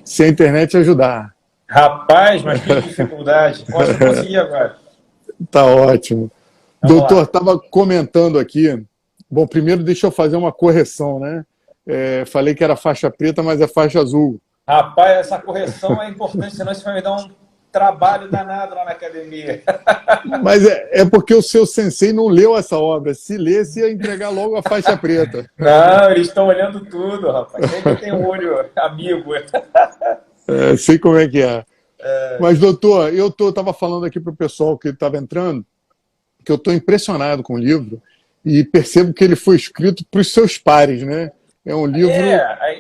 Se a internet ajudar. Rapaz, mas que dificuldade. Posso conseguir agora. Tá ótimo. Vamos Doutor, lá. estava comentando aqui. Bom, primeiro deixa eu fazer uma correção, né? Falei que era faixa preta, mas é faixa azul. Rapaz, essa correção é importante, senão isso vai me dar um trabalho danado lá na academia. Mas é porque o seu sensei não leu essa obra. Se lesse, ia entregar logo a faixa preta. Não, eles estão olhando tudo, rapaz. Sempre tem um olho amigo. Sei como é que é. Mas, doutor, eu estava falando aqui para o pessoal que estava entrando que eu estou impressionado com o livro e percebo que ele foi escrito para os seus pares, né? É um livro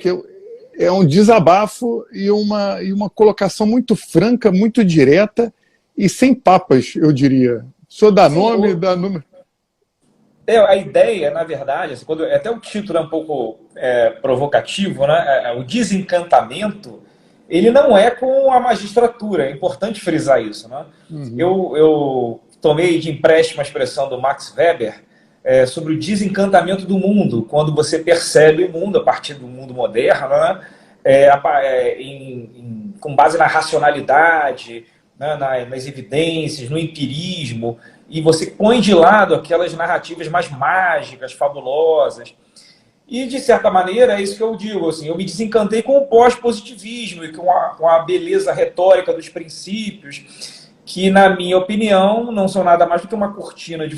que é um desabafo e uma colocação muito franca, muito direta e sem papas, eu diria. O senhor dá nome, dá número. A ideia, na verdade, assim, até o título é um pouco provocativo, né? O desencantamento, ele não é com a magistratura, é importante frisar isso, né? Uhum. Eu tomei de empréstimo a expressão do Max Weber sobre o desencantamento do mundo, quando você percebe o mundo a partir do mundo moderno, né? Com base na racionalidade, né? nas evidências, no empirismo, e você põe de lado aquelas narrativas mais mágicas, fabulosas. E, de certa maneira, é isso que eu digo. Assim, eu me desencantei com o pós-positivismo e com a beleza retórica dos princípios, que, na minha opinião, não são nada mais do que uma cortina de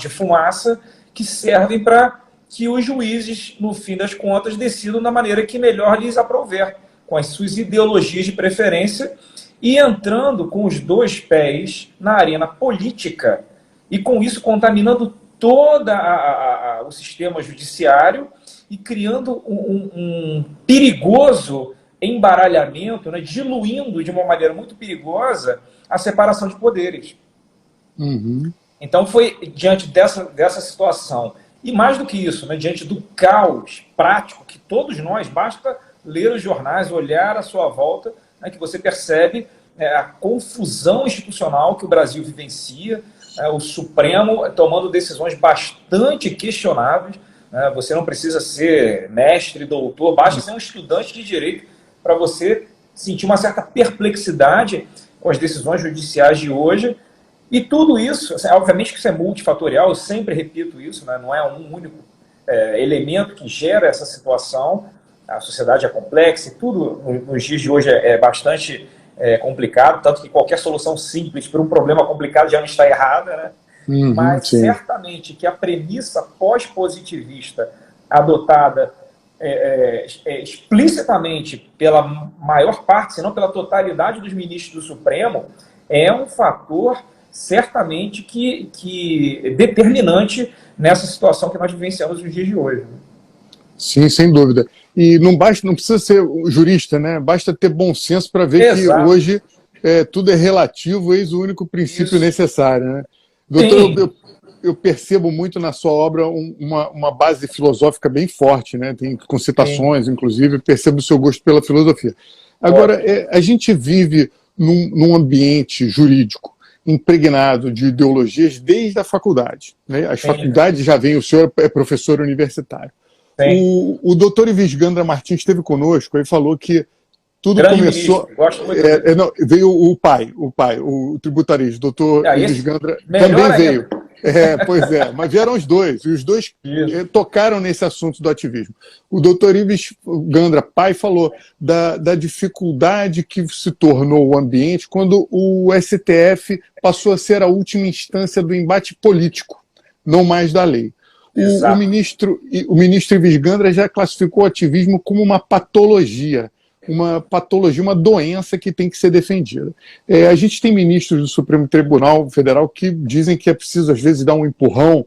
fumaça que servem para que os juízes, no fim das contas, decidam da maneira que melhor lhes aprouver, com as suas ideologias de preferência, e entrando com os dois pés na arena política, e com isso contaminando todo o sistema judiciário e criando um perigoso embaralhamento, né, diluindo de uma maneira muito perigosa a separação de poderes. Uhum. Então foi diante dessa situação, e mais do que isso, né, diante do caos prático que todos nós, basta ler os jornais, olhar à sua volta, né, que você percebe a confusão institucional que o Brasil vivencia, o Supremo tomando decisões bastante questionáveis. Você não precisa ser mestre, doutor, basta ser um estudante de direito para você sentir uma certa perplexidade com as decisões judiciais de hoje. E tudo isso, obviamente que isso é multifatorial, eu sempre repito isso, né? Não é um único elemento que gera essa situação. A sociedade é complexa e tudo nos dias de hoje é bastante complicado, tanto que qualquer solução simples para um problema complicado já não está errada, né? Uhum, mas sim. certamente que a premissa pós-positivista adotada explicitamente pela maior parte, se não pela totalidade dos ministros do Supremo, é um fator certamente que determinante nessa situação que nós vivenciamos nos dias de hoje. Sim, sem dúvida. E não precisa ser jurista, né? Basta ter bom senso para ver Exato. que hoje tudo é relativo, eis o único princípio necessário, né? Doutor, eu percebo muito na sua obra uma base filosófica bem forte, né? Tem com citações, inclusive, percebo o seu gosto pela filosofia. Agora, a gente vive num ambiente jurídico impregnado de ideologias desde a faculdade, né? As faculdades já vêm, o senhor é professor universitário. O doutor Ives Gandra Martins esteve conosco e falou que tudo grande começou. Ministro, gosto muito dele. Veio o tributarista, o doutor Ives Gandra também veio. Pois é, mas vieram os dois, e os dois tocaram nesse assunto do ativismo. O doutor Ives Gandra, pai, falou da dificuldade que se tornou o ambiente quando o STF passou a ser a última instância do embate político, não mais da lei. O ministro Ives Gandra já classificou o ativismo como uma patologia, uma doença que tem que ser defendida. A gente tem ministros do Supremo Tribunal Federal que dizem que é preciso, às vezes, dar um empurrão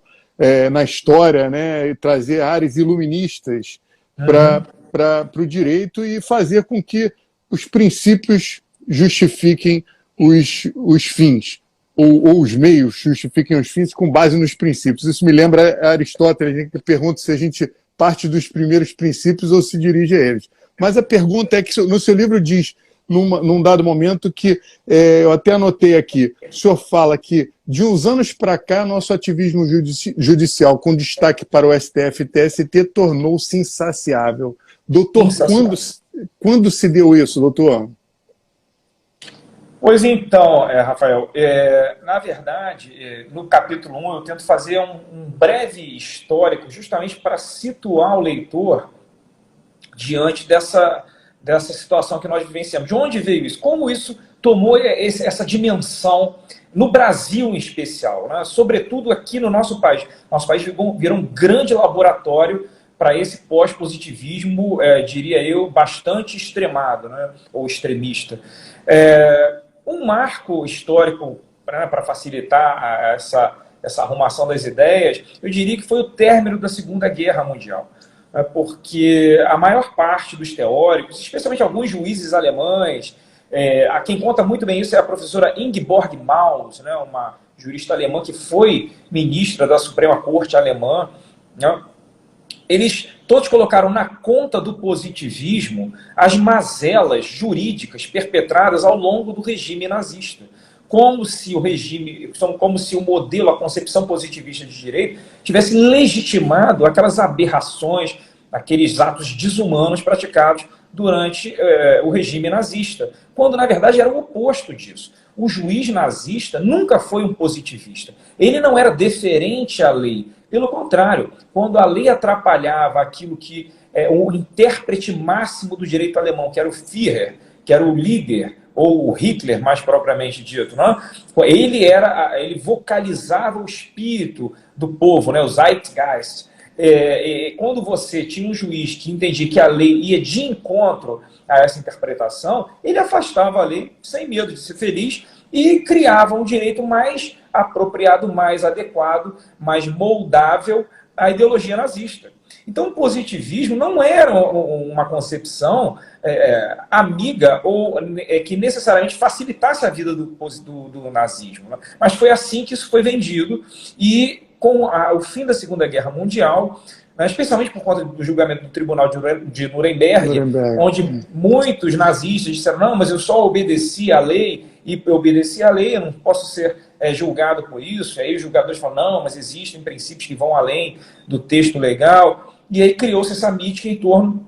na história, né, e trazer áreas iluministas para o direito e fazer com que os princípios justifiquem os fins. Ou os meios justifiquem os fins com base nos princípios. Isso me lembra Aristóteles, que pergunta se a gente parte dos primeiros princípios ou se dirige a eles. Mas a pergunta é que no seu livro diz, num dado momento, que eu até anotei aqui, o senhor fala que de uns anos para cá, nosso ativismo judicial, com destaque para o STF e TST, tornou-se insaciável. Doutor, Quando se deu isso, doutor? Pois então, Rafael, na verdade, no capítulo 1 eu tento fazer um breve histórico justamente para situar o leitor diante dessa situação que nós vivenciamos. De onde veio isso? Como isso tomou essa dimensão no Brasil em especial, né? Sobretudo aqui no nosso país. Nosso país virou um grande laboratório para esse pós-positivismo, diria eu, bastante extremado, né? Ou extremista. Um marco histórico, né, para facilitar essa arrumação das ideias, eu diria que foi o término da Segunda Guerra Mundial. Porque a maior parte dos teóricos, especialmente alguns juízes alemães, a quem conta muito bem isso é a professora Ingeborg Maus, né, uma jurista alemã que foi ministra da Suprema Corte alemã, né, eles todos colocaram na conta do positivismo as mazelas jurídicas perpetradas ao longo do regime nazista. Como se o modelo, a concepção positivista de direito, tivesse legitimado aquelas aberrações, aqueles atos desumanos praticados durante o regime nazista, quando, na verdade, era o oposto disso. O juiz nazista nunca foi um positivista. Ele não era deferente à lei. Pelo contrário, quando a lei atrapalhava aquilo que o intérprete máximo do direito alemão, que era o Führer, que era o líder, ou o Hitler, mais propriamente dito, não? Ele vocalizava o espírito do povo, né? O Zeitgeist. Quando você tinha um juiz que entendia que a lei ia de encontro a essa interpretação, ele afastava a lei sem medo de ser feliz e criava um direito mais apropriado, mais adequado, mais moldável à ideologia nazista. Então, o positivismo não era uma concepção amiga ou que necessariamente facilitasse a vida do nazismo, né? Mas foi assim que isso foi vendido e com o fim da Segunda Guerra Mundial, né, especialmente por conta do julgamento do Tribunal de Nuremberg, onde muitos nazistas disseram, não, mas eu só obedeci à lei, e eu obedeci à lei, eu não posso ser julgado por isso. E aí os julgadores falam, não, mas existem princípios que vão além do texto legal. E aí criou-se essa mítica em torno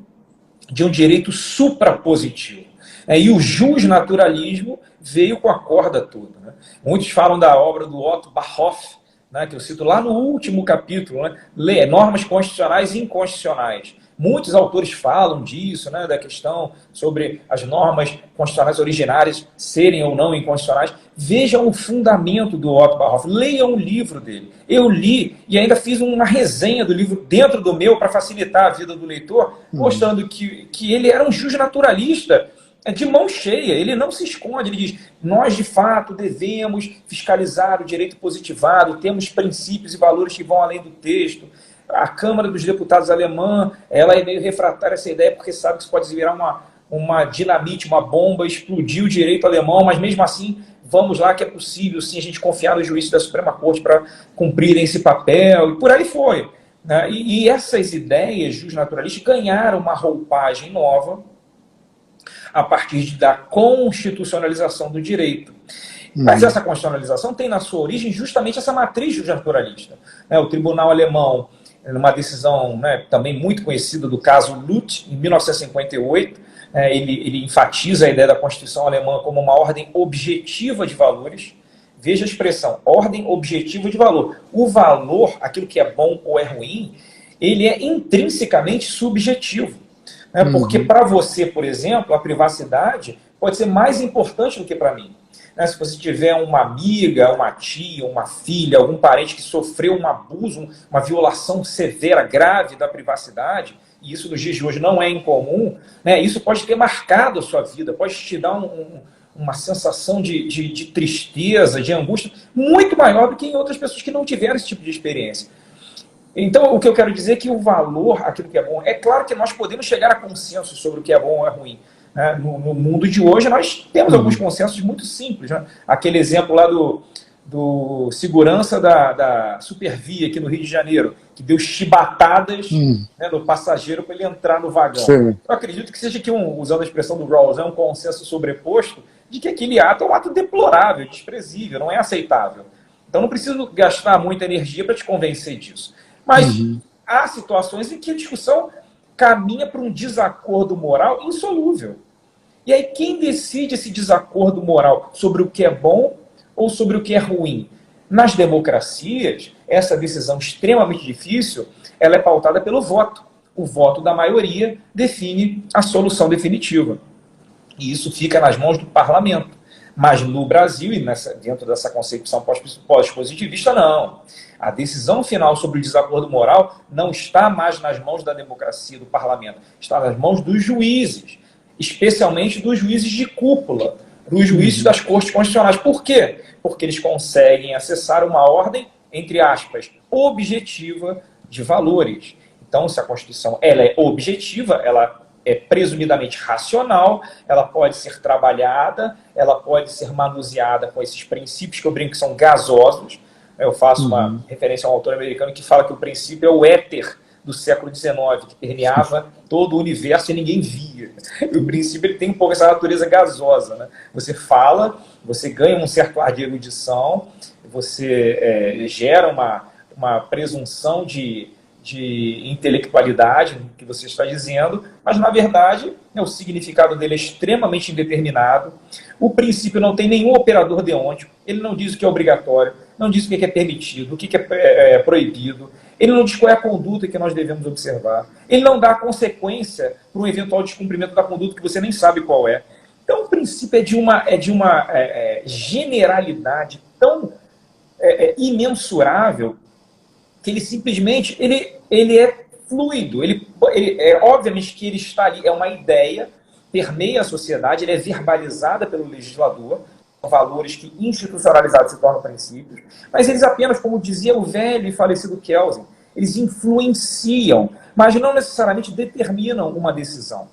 de um direito suprapositivo. E o justnaturalismo veio com a corda toda. Né? Muitos falam da obra do Otto Barhoff, né, que eu cito lá no último capítulo, né, normas constitucionais e inconstitucionais. Muitos autores falam disso, né, da questão sobre as normas constitucionais originárias serem ou não inconstitucionais. Vejam o fundamento do Otto Barhoff, leiam o livro dele. Eu li e ainda fiz uma resenha do livro dentro do meu para facilitar a vida do leitor, mostrando que ele era um justnaturalista de mão cheia, ele não se esconde, ele diz, nós de fato devemos fiscalizar o direito positivado, temos princípios e valores que vão além do texto. A Câmara dos Deputados alemã, ela é meio refratária a essa ideia, porque sabe que isso pode virar uma dinamite, uma bomba, explodir o direito alemão, mas mesmo assim, vamos lá que é possível, sim, a gente confiar nos juízes da Suprema Corte para cumprirem esse papel, e por aí foi. Né? E essas ideias justnaturalistas ganharam uma roupagem nova, a partir da constitucionalização do direito. Mas essa constitucionalização tem na sua origem justamente essa matriz justnaturalista. O tribunal alemão, numa decisão, né, também muito conhecida do caso Luth, em 1958, ele enfatiza a ideia da Constituição alemã como uma ordem objetiva de valores. Veja a expressão, ordem objetiva de valor. O valor, aquilo que é bom ou é ruim, ele é intrinsecamente subjetivo. Porque para você, por exemplo, a privacidade pode ser mais importante do que para mim. Se você tiver uma amiga, uma tia, uma filha, algum parente que sofreu um abuso, uma violação severa, grave da privacidade, e isso nos dias de hoje não é incomum, isso pode ter marcado a sua vida, pode te dar uma sensação de tristeza, de angústia, muito maior do que em outras pessoas que não tiveram esse tipo de experiência. Então, o que eu quero dizer é que o valor, aquilo que é bom, é claro que nós podemos chegar a consenso sobre o que é bom ou é ruim. No mundo de hoje, nós temos alguns consensos muito simples. Né? Aquele exemplo lá do segurança da Supervia aqui no Rio de Janeiro, que deu chibatadas no passageiro para ele entrar no vagão. Sim. Eu acredito que seja aqui, usando a expressão do Rawls, um consenso sobreposto de que aquele ato é um ato deplorável, desprezível, não é aceitável. Então não preciso gastar muita energia para te convencer disso. Mas há situações em que a discussão caminha para um desacordo moral insolúvel. E aí quem decide esse desacordo moral sobre o que é bom ou sobre o que é ruim? Nas democracias, essa decisão extremamente difícil, ela é pautada pelo voto. O voto da maioria define a solução definitiva. E isso fica nas mãos do parlamento. Mas no Brasil, e dentro dessa concepção pós-positivista, não. A decisão final sobre o desacordo moral não está mais nas mãos da democracia, do parlamento. Está nas mãos dos juízes, especialmente dos juízes de cúpula, dos juízes das cortes constitucionais. Por quê? Porque eles conseguem acessar uma ordem, entre aspas, objetiva de valores. Então, se a Constituição ela é objetiva, ela é presumidamente racional, ela pode ser trabalhada, ela pode ser manuseada com esses princípios que eu brinco que são gasosos. Eu faço uma referência a um autor americano que fala que o princípio é o éter do século XIX, que permeava todo o universo e ninguém via. E o princípio ele tem um pouco essa natureza gasosa, né? Você fala, você ganha um certo ar de erudição, você gera uma presunção de intelectualidade no que você está dizendo, mas, na verdade, o significado dele é extremamente indeterminado. O princípio não tem nenhum operador deontico, ele não diz o que é obrigatório, não diz o que é permitido, o que é proibido, ele não diz qual é a conduta que nós devemos observar, ele não dá consequência para um eventual descumprimento da conduta que você nem sabe qual é. Então, o princípio é de uma generalidade tão imensurável que ele simplesmente ele é fluido. Obviamente que ele está ali, é uma ideia, permeia a sociedade, ele é verbalizada pelo legislador, valores que institucionalizados se tornam princípios, mas eles apenas, como dizia o velho e falecido Kelsen, eles influenciam, mas não necessariamente determinam uma decisão.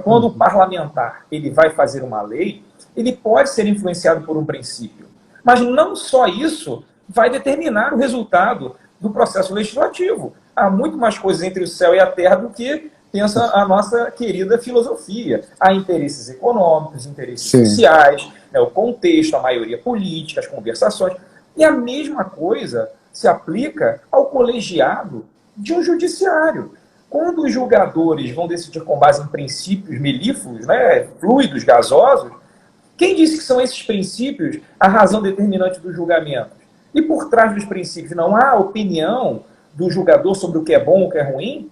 Quando o parlamentar ele vai fazer uma lei, ele pode ser influenciado por um princípio, mas não só isso vai determinar o resultado do processo legislativo. Há muito mais coisas entre o céu e a terra do que pensa a nossa querida filosofia. Há interesses econômicos, interesses sociais, o contexto, a maioria política, as conversações. E a mesma coisa se aplica ao colegiado de um judiciário. Quando os julgadores vão decidir com base em princípios melífluos, fluidos, gasosos, quem disse que são esses princípios a razão determinante do julgamento? E por trás dos princípios não há opinião do julgador sobre o que é bom ou o que é ruim?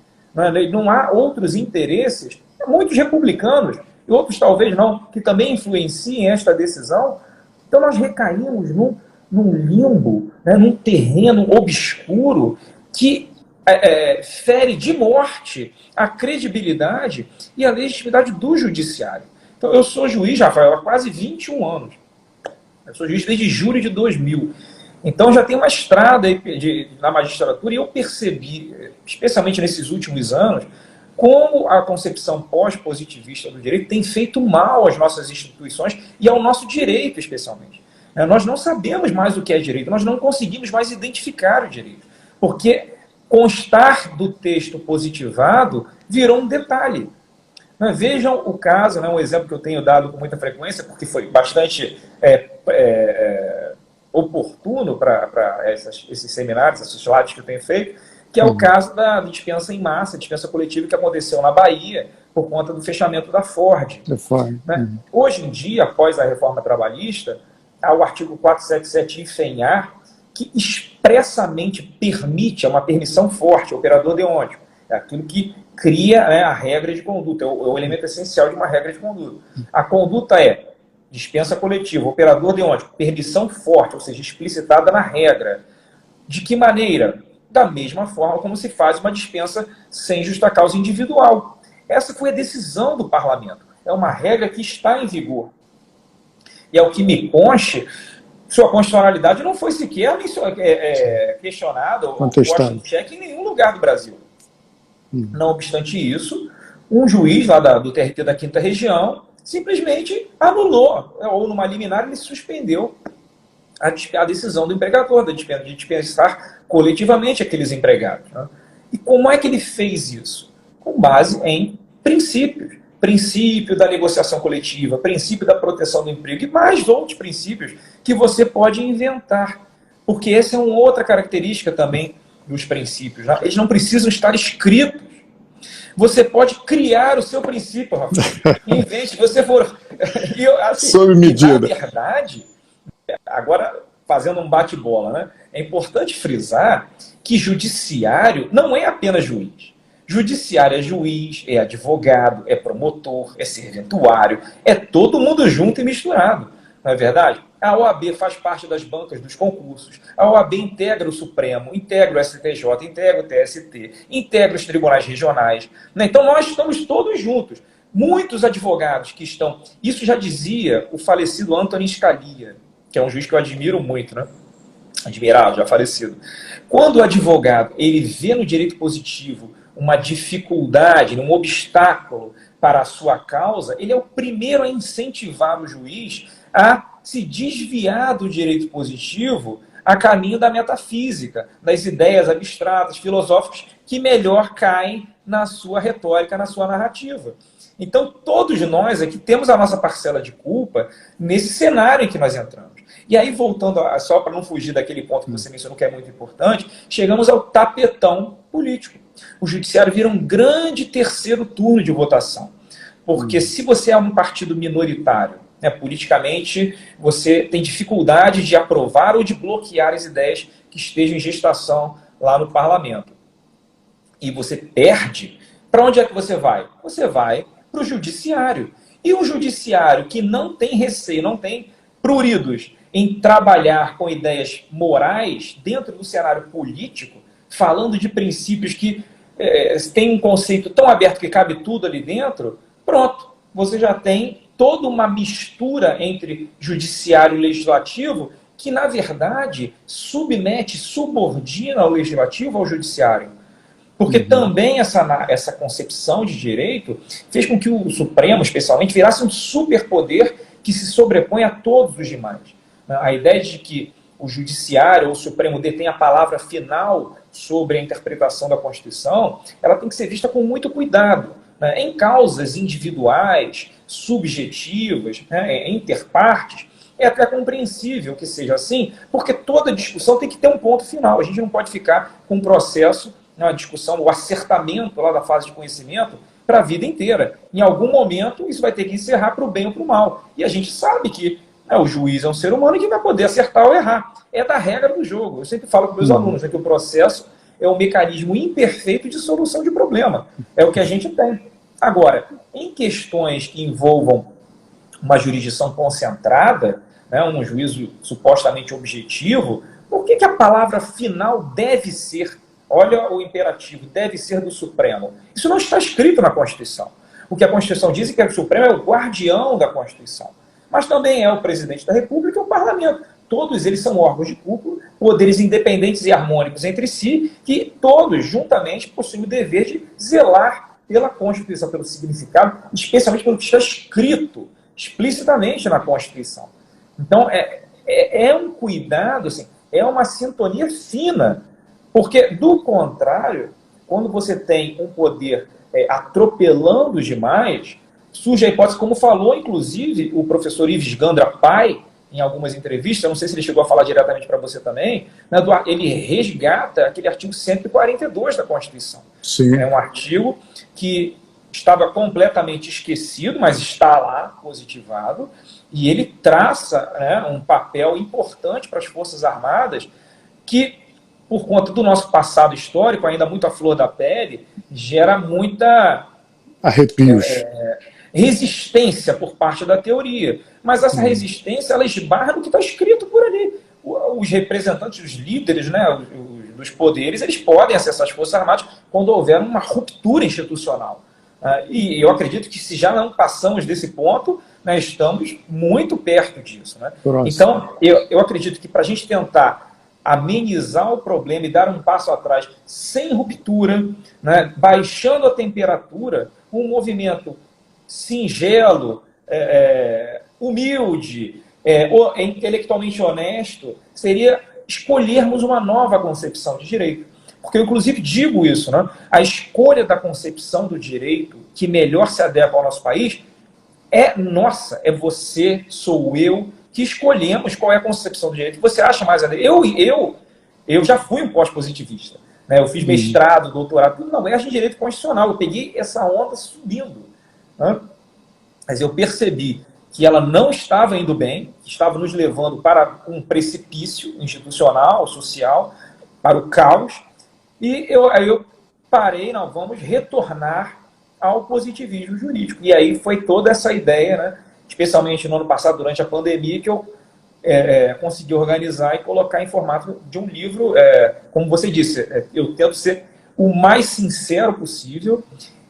Não há outros interesses? Muitos republicanos, e outros talvez não, que também influenciem esta decisão. Então nós recaímos num limbo, num terreno obscuro que fere de morte a credibilidade e a legitimidade do judiciário. Então eu sou juiz, Rafael, há quase 21 anos. Eu sou juiz desde julho de 2000. Então já tem uma estrada na magistratura e eu percebi, especialmente nesses últimos anos, como a concepção pós-positivista do direito tem feito mal às nossas instituições e ao nosso direito, especialmente. Nós não sabemos mais o que é direito, nós não conseguimos mais identificar o direito, porque constar do texto positivado virou um detalhe. Vejam o caso, um exemplo que eu tenho dado com muita frequência, porque foi bastante oportuno para esses seminários, esses lives que eu tenho feito, que é o caso da dispensa em massa, dispensa coletiva que aconteceu na Bahia por conta do fechamento da Ford. Hoje em dia, após a reforma trabalhista, há o artigo 477 IFENHAR, que expressamente permite, é uma permissão forte, operador deontico, é aquilo que cria a regra de conduta, é o elemento essencial de uma regra de conduta. A conduta é dispensa coletiva, operador deontico, permissão forte, ou seja, explicitada na regra. De que maneira? Da mesma forma como se faz uma dispensa sem justa causa individual. Essa foi a decisão do parlamento. É uma regra que está em vigor. E ao que me conste, sua constitucionalidade não foi sequer questionada ou posta em xeque em nenhum lugar do Brasil. Não obstante isso, um juiz lá do TRT da 5ª Região simplesmente anulou, ou numa liminar ele suspendeu a decisão do empregador de dispensar coletivamente aqueles empregados. E como é que ele fez isso? Com base em princípios. Princípio da negociação coletiva, princípio da proteção do emprego e mais outros princípios que você pode inventar. Porque essa é uma outra característica também dos princípios. Eles não precisam estar escritos. você pode criar o seu princípio, Rafael. Em vez de você for... assim, sob medida. Na verdade, agora fazendo um bate-bola, né? É importante frisar que judiciário não é apenas juiz. Judiciário é juiz, é advogado, é promotor, é serventuário, é todo mundo junto e misturado, não é verdade? A OAB faz parte das bancas dos concursos, a OAB integra o Supremo, integra o STJ, integra o TST, integra os tribunais regionais, né? Então nós estamos todos juntos. Muitos advogados que estão... Isso já dizia o falecido Antonin Scalia, que é um juiz que eu admiro muito, né? Admirado, já falecido. Quando o advogado ele vê no direito positivo uma dificuldade, um obstáculo para a sua causa, ele é o primeiro a incentivar o juiz a se desviar do direito positivo a caminho da metafísica, das ideias abstratas, filosóficas, que melhor caem na sua retórica, na sua narrativa. Então, todos nós aqui temos a nossa parcela de culpa nesse cenário em que nós entramos. E aí, voltando, só para não fugir daquele ponto que você mencionou, que é muito importante, chegamos ao tapetão político. O judiciário vira um grande terceiro turno de votação. Porque se você é um partido minoritário, né, politicamente, você tem dificuldade de aprovar ou de bloquear as ideias que estejam em gestação lá no parlamento. E você perde, para onde é que você vai? Você vai para o judiciário. E um judiciário que não tem receio, não tem pruridos em trabalhar com ideias morais dentro do cenário político, falando de princípios que tem um conceito tão aberto que cabe tudo ali dentro, pronto, você já tem toda uma mistura entre judiciário e legislativo que, na verdade, submete, subordina o legislativo ao judiciário. Porque também essa concepção de direito fez com que o Supremo, especialmente, virasse um superpoder que se sobrepõe a todos os demais. A ideia de que o Judiciário ou o Supremo detém a palavra final sobre a interpretação da Constituição, ela tem que ser vista com muito cuidado, né? Em causas individuais, subjetivas, né, interpartes, é até compreensível que seja assim, porque toda discussão tem que ter um ponto final. A gente não pode ficar com um processo, uma discussão, o acertamento lá da fase de conhecimento para a vida inteira. Em algum momento, isso vai ter que encerrar para o bem ou para o mal. E a gente sabe que o juiz é um ser humano que vai poder acertar ou errar. É da regra do jogo. Eu sempre falo com meus alunos, né, que o processo é um mecanismo imperfeito de solução de problema. É o que a gente tem. Agora, em questões que envolvam uma jurisdição concentrada, né, um juízo supostamente objetivo, por que a palavra final deve ser, olha o imperativo, deve ser do Supremo? Isso não está escrito na Constituição. O que a Constituição diz é que o Supremo é o guardião da Constituição. Mas também é o presidente da República e o parlamento. Todos eles são órgãos de cúpula, poderes independentes e harmônicos entre si, que todos, juntamente, possuem o dever de zelar pela Constituição, pelo significado, especialmente pelo que está escrito explicitamente na Constituição. Então, é um cuidado, assim, é uma sintonia fina, porque, do contrário, quando você tem um poder atropelando os demais, surge a hipótese, como falou, inclusive, o professor Ives Gandra Pai, em algumas entrevistas, eu não sei se ele chegou a falar diretamente para você também, né, ele resgata aquele artigo 142 da Constituição. Sim. É um artigo que estava completamente esquecido, mas está lá, positivado, e ele traça, né, um papel importante para as Forças Armadas que, por conta do nosso passado histórico, ainda muito à flor da pele, gera muita... arrepios. Resistência por parte da teoria. Mas essa resistência, ela esbarra no que está escrito por ali. Os representantes, os líderes, né, dos poderes, eles podem acessar as Forças Armadas quando houver uma ruptura institucional. E eu acredito que, se já não passamos desse ponto, né, estamos muito perto disso. Né? Então, eu acredito que, para a gente tentar amenizar o problema e dar um passo atrás sem ruptura, né, baixando a temperatura, um movimento singelo, humilde, intelectualmente honesto, seria escolhermos uma nova concepção de direito. Porque eu, inclusive, digo isso, né? A escolha da concepção do direito que melhor se adequa ao nosso país é nossa, é você, sou eu, que escolhemos qual é a concepção do direito que você acha mais adequada. Eu já fui um pós-positivista. né? Eu fiz mestrado, doutorado, tudo na UERJ em Direito Constitucional. Eu peguei essa onda subindo, né? Mas eu percebi que ela não estava indo bem, que estava nos levando para um precipício institucional, social, para o caos. E aí eu parei, não, vamos retornar ao positivismo jurídico. E aí foi toda essa ideia, né, especialmente no ano passado, durante a pandemia, que eu consegui organizar e colocar em formato de um livro. Como você disse, eu tento ser o mais sincero possível.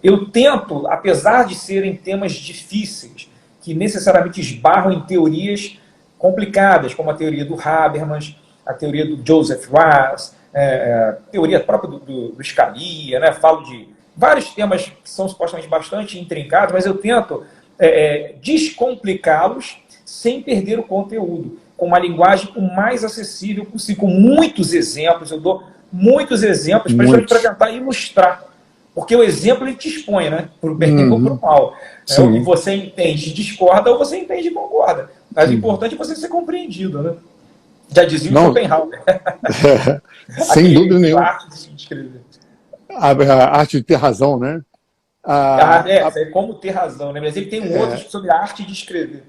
Eu tento, apesar de serem temas difíceis, que necessariamente esbarram em teorias complicadas, como a teoria do Habermas, a teoria do Joseph Raz, teoria própria do Scalia, né? Falo de vários temas que são supostamente bastante intrincados, mas eu tento descomplicá-los sem perder o conteúdo, com uma linguagem o mais acessível possível, com muitos exemplos. Eu dou muitos exemplos, principalmente para tentar ilustrar. Porque o exemplo ele te expõe, né? Para o bem ou para o mal. O que você entende discorda ou você entende e concorda. Mas o importante é você ser compreendido, né? Já dizia o Schopenhauer. Sem dúvida nenhuma. A arte de escrever. A arte de ter razão, né? É como ter razão, né? Mas ele tem um outro sobre a arte de escrever.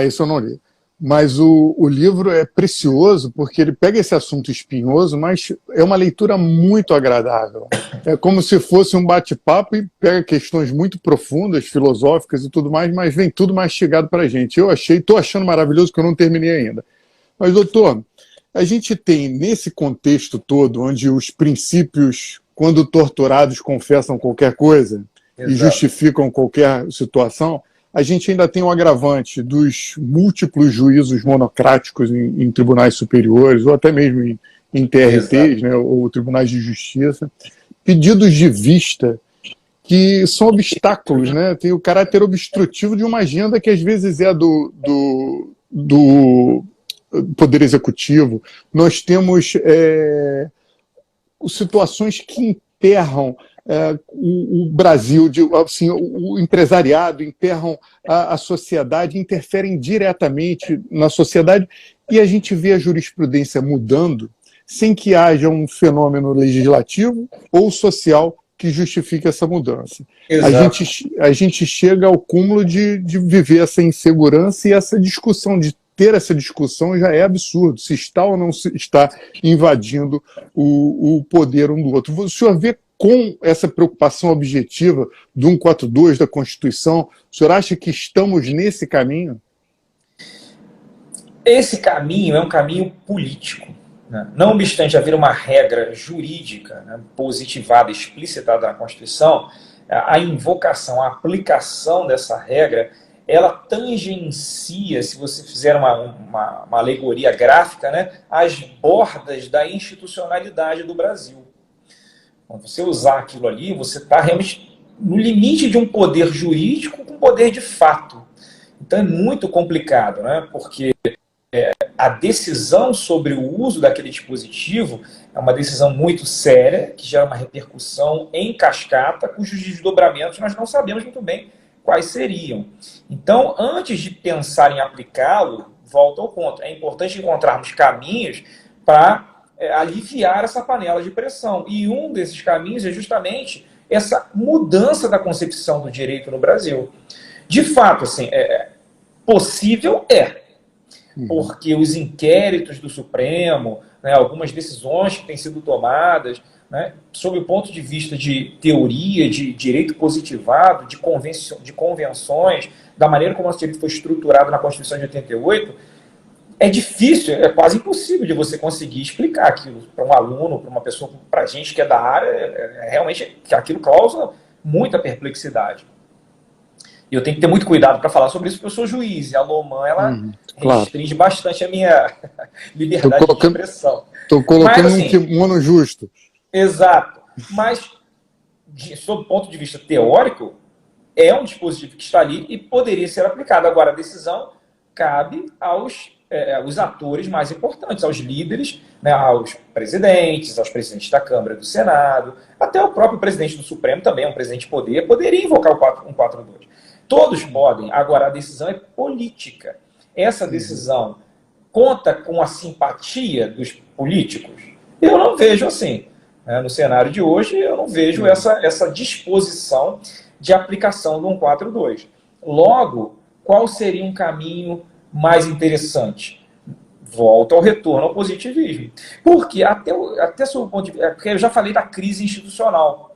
Isso eu não li. Mas o livro é precioso porque ele pega esse assunto espinhoso, mas é uma leitura muito agradável. É como se fosse um bate-papo e pega questões muito profundas, filosóficas e tudo mais, mas vem tudo mastigado para a gente. Estou achando maravilhoso que eu não terminei ainda. Mas, doutor, a gente tem nesse contexto todo, onde os princípios, quando torturados, confessam qualquer coisa e justificam qualquer situação, a gente ainda tem o agravante dos múltiplos juízos monocráticos em tribunais superiores, ou até mesmo em TRTs, né, ou tribunais de justiça, pedidos de vista que são obstáculos, né, tem o caráter obstrutivo de uma agenda que às vezes é do Poder Executivo. Nós temos situações que emperram o Brasil, assim, o empresariado, emperram a sociedade, interferem diretamente na sociedade, e a gente vê a jurisprudência mudando sem que haja um fenômeno legislativo ou social que justifique essa mudança. A gente chega ao cúmulo de viver essa insegurança, e essa discussão, de ter essa discussão, já é absurdo, se está ou não se está invadindo o poder um do outro. O senhor vê com essa preocupação objetiva do 142 da Constituição, o senhor acha que estamos nesse caminho? Esse caminho é um caminho político, né? Não obstante haver uma regra jurídica, né, positivada, explicitada na Constituição, a invocação, a aplicação dessa regra, ela tangencia, se você fizer uma alegoria gráfica, né, as bordas da institucionalidade do Brasil. Quando você usar aquilo ali, você está realmente no limite de um poder jurídico com poder de fato. Então é muito complicado, né? Porque a decisão sobre o uso daquele dispositivo é uma decisão muito séria, que gera uma repercussão em cascata, cujos desdobramentos nós não sabemos muito bem quais seriam. Então, antes de pensar em aplicá-lo, volta ao ponto. É importante encontrarmos caminhos para aliviar essa panela de pressão. E um desses caminhos é justamente essa mudança da concepção do direito no Brasil. De fato, assim, possível porque os inquéritos do Supremo, né, algumas decisões que têm sido tomadas, né, sob o ponto de vista de teoria, de direito positivado, de convenções, da maneira como o nosso direito foi estruturado na Constituição de 88, é difícil, é quase impossível de você conseguir explicar aquilo para um aluno, para uma pessoa, para a gente que é da área, realmente aquilo causa muita perplexidade. E eu tenho que ter muito cuidado para falar sobre isso, porque eu sou juiz, e a LOMAN, ela restringe bastante a minha liberdade de expressão. Estou colocando um kimono justo. Exato. Mas, sob o ponto de vista teórico, é um dispositivo que está ali e poderia ser aplicado. Agora, a decisão cabe aos atores mais importantes, aos líderes, né, aos presidentes da Câmara e do Senado, até o próprio presidente do Supremo também é um presidente de poder, poderia invocar o 142. Todos podem, agora a decisão é política. Essa decisão conta com a simpatia dos políticos? Eu não vejo assim. No cenário de hoje, eu não vejo essa disposição de aplicação do 142. Logo, qual seria um caminho mais interessante? Volta ao retorno ao positivismo. Porque até sob o ponto de vista, porque eu já falei da crise institucional,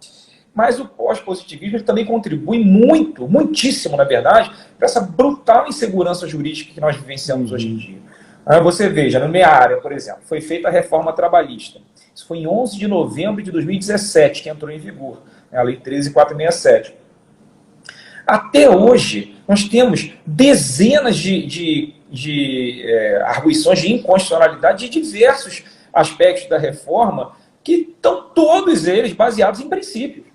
mas o pós-positivismo também contribui muito, muitíssimo, na verdade, para essa brutal insegurança jurídica que nós vivenciamos hoje em dia. Você veja, na minha área, por exemplo, foi feita a reforma trabalhista. Isso foi em 11 de novembro de 2017 que entrou em vigor, a Lei 13.467. Até hoje, nós temos dezenas de arguições de inconstitucionalidade de diversos aspectos da reforma, que estão todos eles baseados em princípios.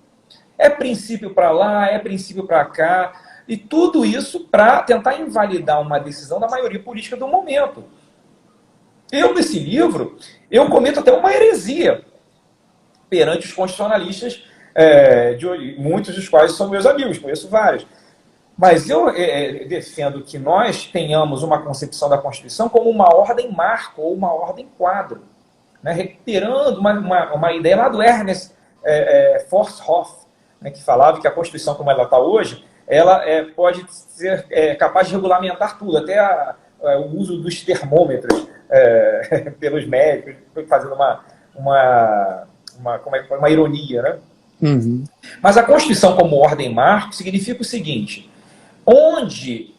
É princípio para lá, é princípio para cá, e tudo isso para tentar invalidar uma decisão da maioria política do momento. Eu, nesse livro, eu cometo até uma heresia perante os constitucionalistas, muitos dos quais são meus amigos, conheço vários. Mas eu defendo que nós tenhamos uma concepção da Constituição como uma ordem marco ou uma ordem quadro, né? Recuperando uma ideia lá do Ernest Forshoff, né, que falava que a Constituição, como ela está hoje, ela pode ser capaz de regulamentar tudo, até o uso dos termômetros pelos médicos, fazendo uma ironia, né? Uhum. Mas a Constituição como ordem marco significa o seguinte: onde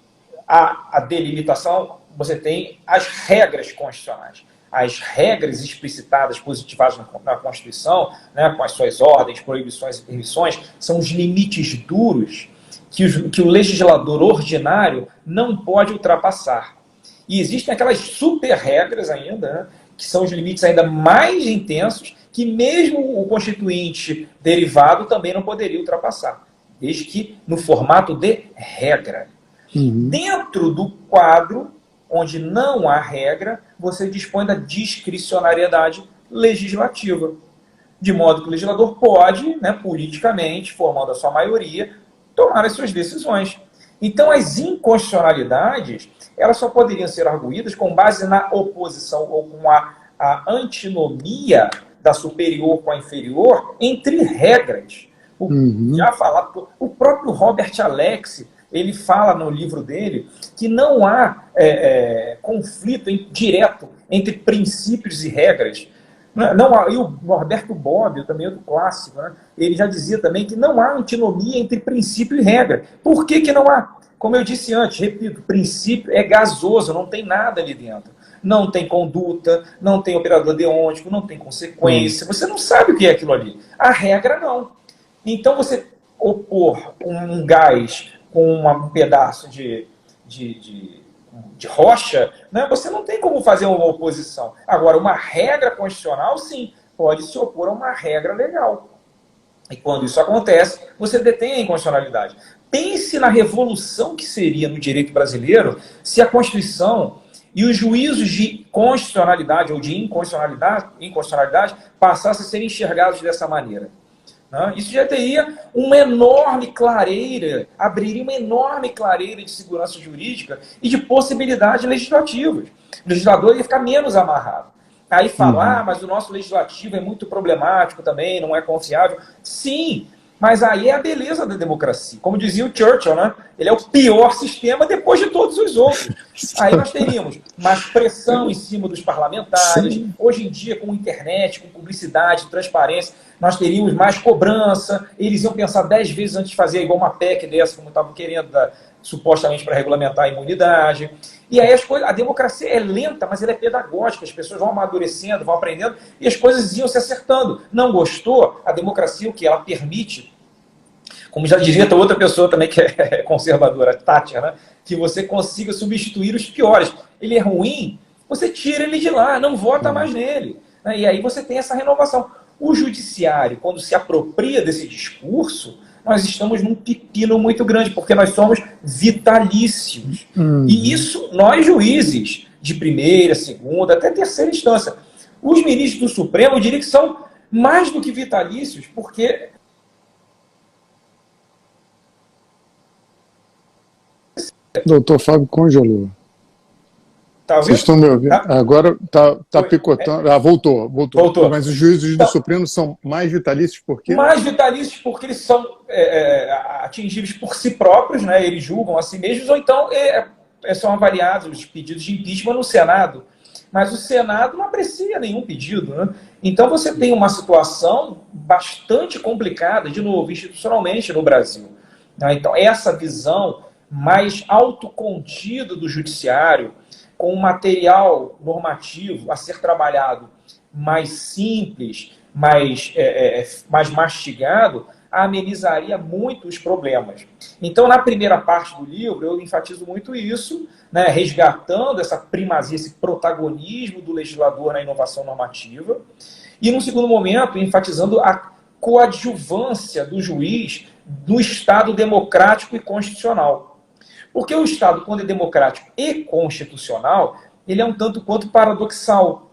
a delimitação, você tem as regras constitucionais. As regras explicitadas, positivadas na Constituição, né, com as suas ordens, proibições e permissões, são os limites duros que o legislador ordinário não pode ultrapassar. E existem aquelas super regras ainda, né, que são os limites ainda mais intensos, que mesmo o constituinte derivado também não poderia ultrapassar, desde que no formato de regra. Uhum. Dentro do quadro, onde não há regra, você dispõe da discricionariedade legislativa, de modo que o legislador pode, né, politicamente, formando a sua maioria, tomar as suas decisões. Então, as inconstitucionalidades, elas só poderiam ser arguídas com base na oposição ou com a antinomia da superior com a inferior entre regras. Já falado, o próprio Robert Alex, ele fala no livro dele que não há conflito direto entre princípios e regras. Não há, e o Norberto Bobbio, também outro clássico, né? Ele já dizia também que não há antinomia entre princípio e regra. Por que não há? Como eu disse antes, repito, princípio é gasoso, não tem nada ali dentro. Não tem conduta, não tem operador deôntico, não tem consequência. Você não sabe o que é aquilo ali. A regra não. Então você opor um gás com um pedaço de rocha, né, você não tem como fazer uma oposição. Agora, uma regra constitucional, sim, pode se opor a uma regra legal. E quando isso acontece, você detém a inconstitucionalidade. Pense na revolução que seria no direito brasileiro se a Constituição e os juízos de constitucionalidade ou de inconstitucionalidade passassem a ser enxergados dessa maneira. Isso já teria uma enorme clareira, abriria uma enorme clareira de segurança jurídica e de possibilidades legislativas. O legislador ia ficar menos amarrado. Aí falar, mas o nosso legislativo é muito problemático também, não é confiável. Sim, mas aí é a beleza da democracia. Como dizia o Churchill, né? Ele é o pior sistema depois de todos os outros. Aí nós teríamos mais pressão em cima dos parlamentares. Sim. Hoje em dia, com internet, com publicidade, transparência, nós teríamos mais cobrança. Eles iam pensar 10 vezes antes de fazer igual uma PEC dessa, como estavam querendo, supostamente para regulamentar a imunidade. E aí a democracia é lenta, mas ela é pedagógica. As pessoas vão amadurecendo, vão aprendendo e as coisas iam se acertando. Não gostou? A democracia, o que? Ela permite, como já dizia outra pessoa também que é conservadora, Thatcher, né? Que você consiga substituir os piores. Ele é ruim, você tira ele de lá, não vota mais nele. E aí você tem essa renovação. O judiciário, quando se apropria desse discurso, nós estamos num pepino muito grande, porque nós somos vitalícios. E isso, nós juízes, de primeira, segunda, até terceira instância. Os ministros do Supremo, eu diria que são mais do que vitalícios, porque... Doutor Fábio congelou. Tá ouvindo? Vocês estão me ouvindo? Tá? Agora tá picotando. Voltou. Mas os juízes do Supremo são mais vitalícios por quê? Mais vitalícios porque eles são atingíveis por si próprios, né? Eles julgam a si mesmos, ou então são avaliados os pedidos de impeachment no Senado. Mas o Senado não aprecia nenhum pedido, né? Então você tem uma situação bastante complicada, de novo, institucionalmente no Brasil. Então essa visão mais autocontida do judiciário, com um material normativo a ser trabalhado mais simples, mais mastigado, amenizaria muito os problemas. Então, na primeira parte do livro, eu enfatizo muito isso, né, resgatando essa primazia, esse protagonismo do legislador na inovação normativa, e, no segundo momento, enfatizando a coadjuvância do juiz no Estado democrático e constitucional. Porque o Estado, quando é democrático e constitucional, ele é um tanto quanto paradoxal.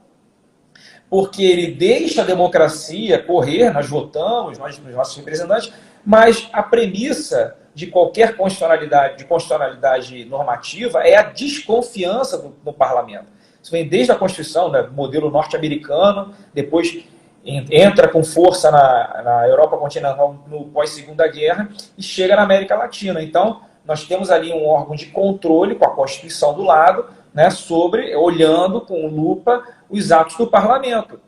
Porque ele deixa a democracia correr, nós votamos, nós nossos representantes, mas a premissa de qualquer constitucionalidade normativa é a desconfiança no parlamento. Isso vem desde a Constituição, né, modelo norte-americano, depois entra com força na Europa continental no pós-Segunda Guerra e chega na América Latina. Então, nós temos ali um órgão de controle com a Constituição do lado, né, olhando com lupa os atos do parlamento.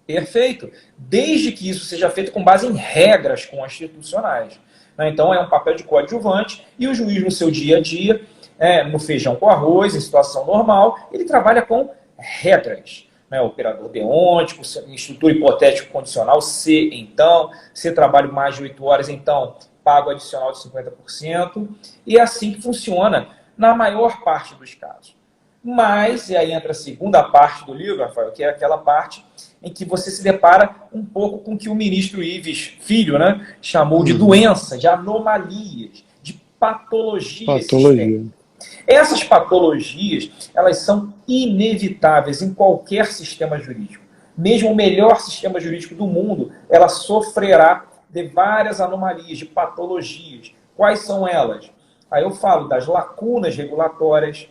Perfeito. Desde que isso seja feito com base em regras constitucionais. Então, é um papel de coadjuvante e o juiz, no seu dia a dia, no feijão com arroz, em situação normal, ele trabalha com regras. Operador deôntico, estrutura hipotético condicional, se trabalho mais de 8 horas, então pago adicional de 50%, e é assim que funciona na maior parte dos casos. Mas, e aí entra a segunda parte do livro, Rafael, que é aquela parte em que você se depara um pouco com o que o ministro Ives Filho, né, chamou de doença, de anomalias, de patologias sistêmicas. Essas patologias, elas são inevitáveis em qualquer sistema jurídico. Mesmo o melhor sistema jurídico do mundo, ela sofrerá de várias anomalias, de patologias. Quais são elas? Aí eu falo das lacunas regulatórias,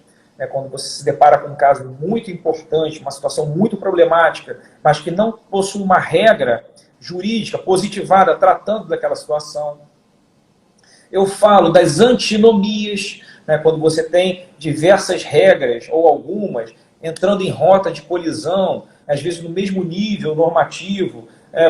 quando você se depara com um caso muito importante, uma situação muito problemática, mas que não possui uma regra jurídica positivada tratando daquela situação. Eu falo das antinomias, quando você tem diversas regras, ou algumas, entrando em rota de colisão, às vezes no mesmo nível normativo,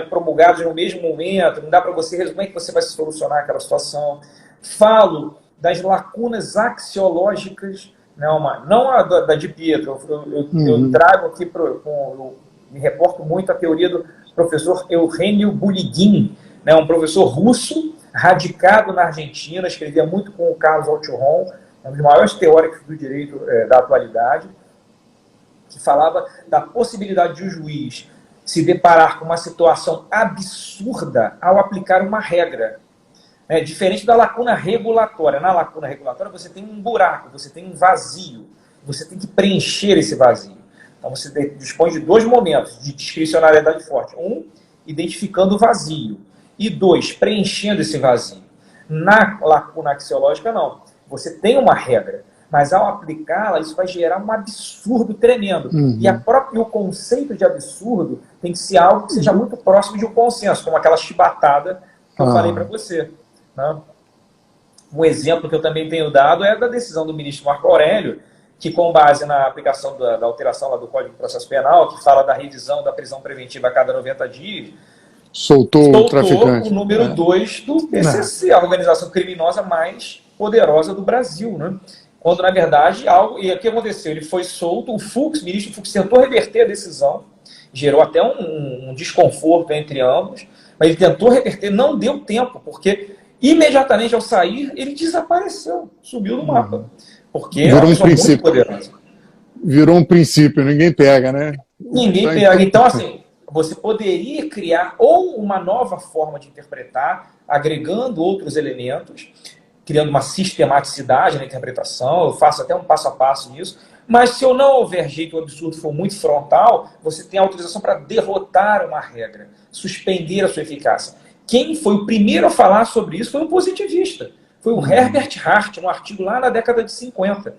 promulgados no mesmo momento, não dá para você resolver como é que você vai solucionar aquela situação. Falo das lacunas axiológicas, não a da Di Pietro, eu trago aqui, eu me reporto muito à teoria do professor Eugênio Buligin, um professor russo, radicado na Argentina, escrevia muito com o Carlos Althurron, um dos maiores teóricos do direito da atualidade, que falava da possibilidade de um juiz se deparar com uma situação absurda ao aplicar uma regra. Diferente da lacuna regulatória. Na lacuna regulatória você tem um buraco, você tem um vazio, você tem que preencher esse vazio. Então você dispõe de 2 momentos de discricionariedade forte. 1, identificando o vazio. E 2, preenchendo esse vazio. Na lacuna axiológica, não. Você tem uma regra, mas ao aplicá-la, isso vai gerar um absurdo tremendo. E o conceito de absurdo tem que ser algo que seja muito próximo de um consenso, como aquela chibatada que eu falei para você. Um exemplo que eu também tenho dado é da decisão do ministro Marco Aurélio, que com base na aplicação da alteração lá do Código de Processo Penal, que fala da revisão da prisão preventiva a cada 90 dias, soltou o traficante. O número 2 do PCC, a organização criminosa mais poderosa do Brasil, Quando, na verdade, e o que aconteceu? Ele foi solto, o ministro Fux tentou reverter a decisão, gerou até um desconforto entre ambos, mas ele tentou reverter, não deu tempo, porque imediatamente ao sair, ele desapareceu, subiu do mapa. Porque virou um princípio. Virou um princípio, ninguém pega, né? Ninguém pega. Então, assim, você poderia criar ou uma nova forma de interpretar, agregando outros elementos, criando uma sistematicidade na interpretação, eu faço até um passo a passo nisso, mas se eu não houver jeito, o absurdo for muito frontal, você tem autorização para derrotar uma regra, suspender a sua eficácia. Quem foi o primeiro a falar sobre isso foi um positivista. Foi o Herbert Hart, no artigo lá na década de 50.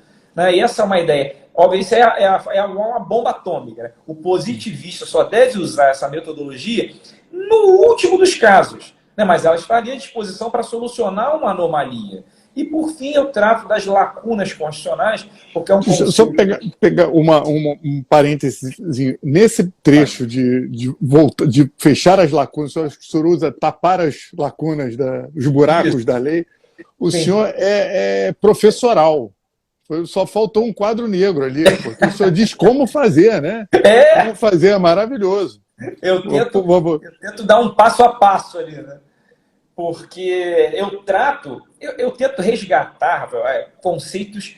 E essa é uma ideia. óbvio, isso é uma bomba atômica. Né? O positivista só deve usar essa metodologia no último dos casos, né? Mas ela estaria à disposição para solucionar uma anomalia. E, por fim, eu trato das lacunas constitucionais, porque é um conceito... Só pegar um parênteses. Nesse trecho de fechar as lacunas, o senhor usa tapar as lacunas, os buracos da lei, o senhor é professoral. Só faltou um quadro negro ali, porque o senhor diz como fazer, né? Como fazer é maravilhoso. Eu tento dar um passo a passo ali, né? Porque eu tento resgatar conceitos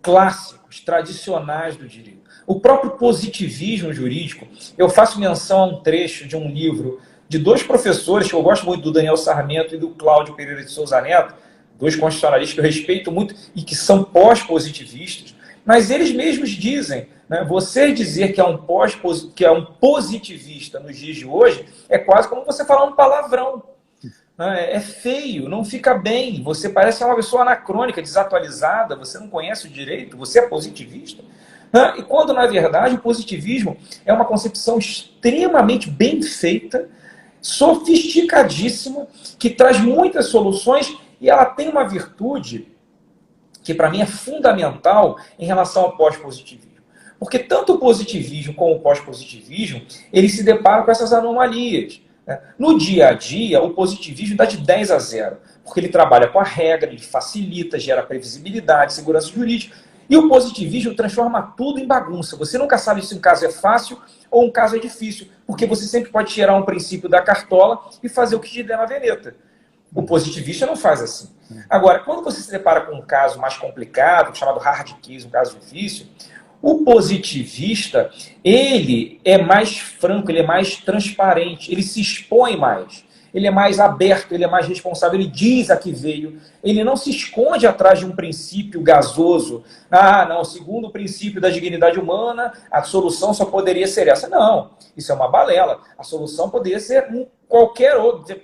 clássicos, tradicionais do direito. O próprio positivismo jurídico, eu faço menção a um trecho de um livro de dois professores, que eu gosto muito, do Daniel Sarmento e do Cláudio Pereira de Souza Neto, dois constitucionalistas que eu respeito muito e que são pós-positivistas, mas eles mesmos dizem, né, você dizer que é um positivista nos dias de hoje é quase como você falar um palavrão. É feio, não fica bem, você parece uma pessoa anacrônica, desatualizada, você não conhece o direito, você é positivista. E quando, na verdade, o positivismo é uma concepção extremamente bem feita, sofisticadíssima, que traz muitas soluções e ela tem uma virtude que, para mim, é fundamental em relação ao pós-positivismo. Porque tanto o positivismo como o pós-positivismo, eles se deparam com essas anomalias. No dia a dia, o positivismo dá de 10 a 0, porque ele trabalha com a regra, ele facilita, gera previsibilidade, segurança jurídica, e o positivismo transforma tudo em bagunça. Você nunca sabe se um caso é fácil ou um caso é difícil, porque você sempre pode tirar um princípio da cartola e fazer o que te der na veneta. O positivista não faz assim. Agora, quando você se depara com um caso mais complicado, chamado hard case, um caso difícil, o positivista, ele é mais franco, ele é mais transparente, ele se expõe mais, ele é mais aberto, ele é mais responsável, ele diz a que veio, ele não se esconde atrás de um princípio gasoso. Ah, não, segundo o princípio da dignidade humana, a solução só poderia ser essa. Não, isso é uma balela. A solução poderia ser qualquer outra.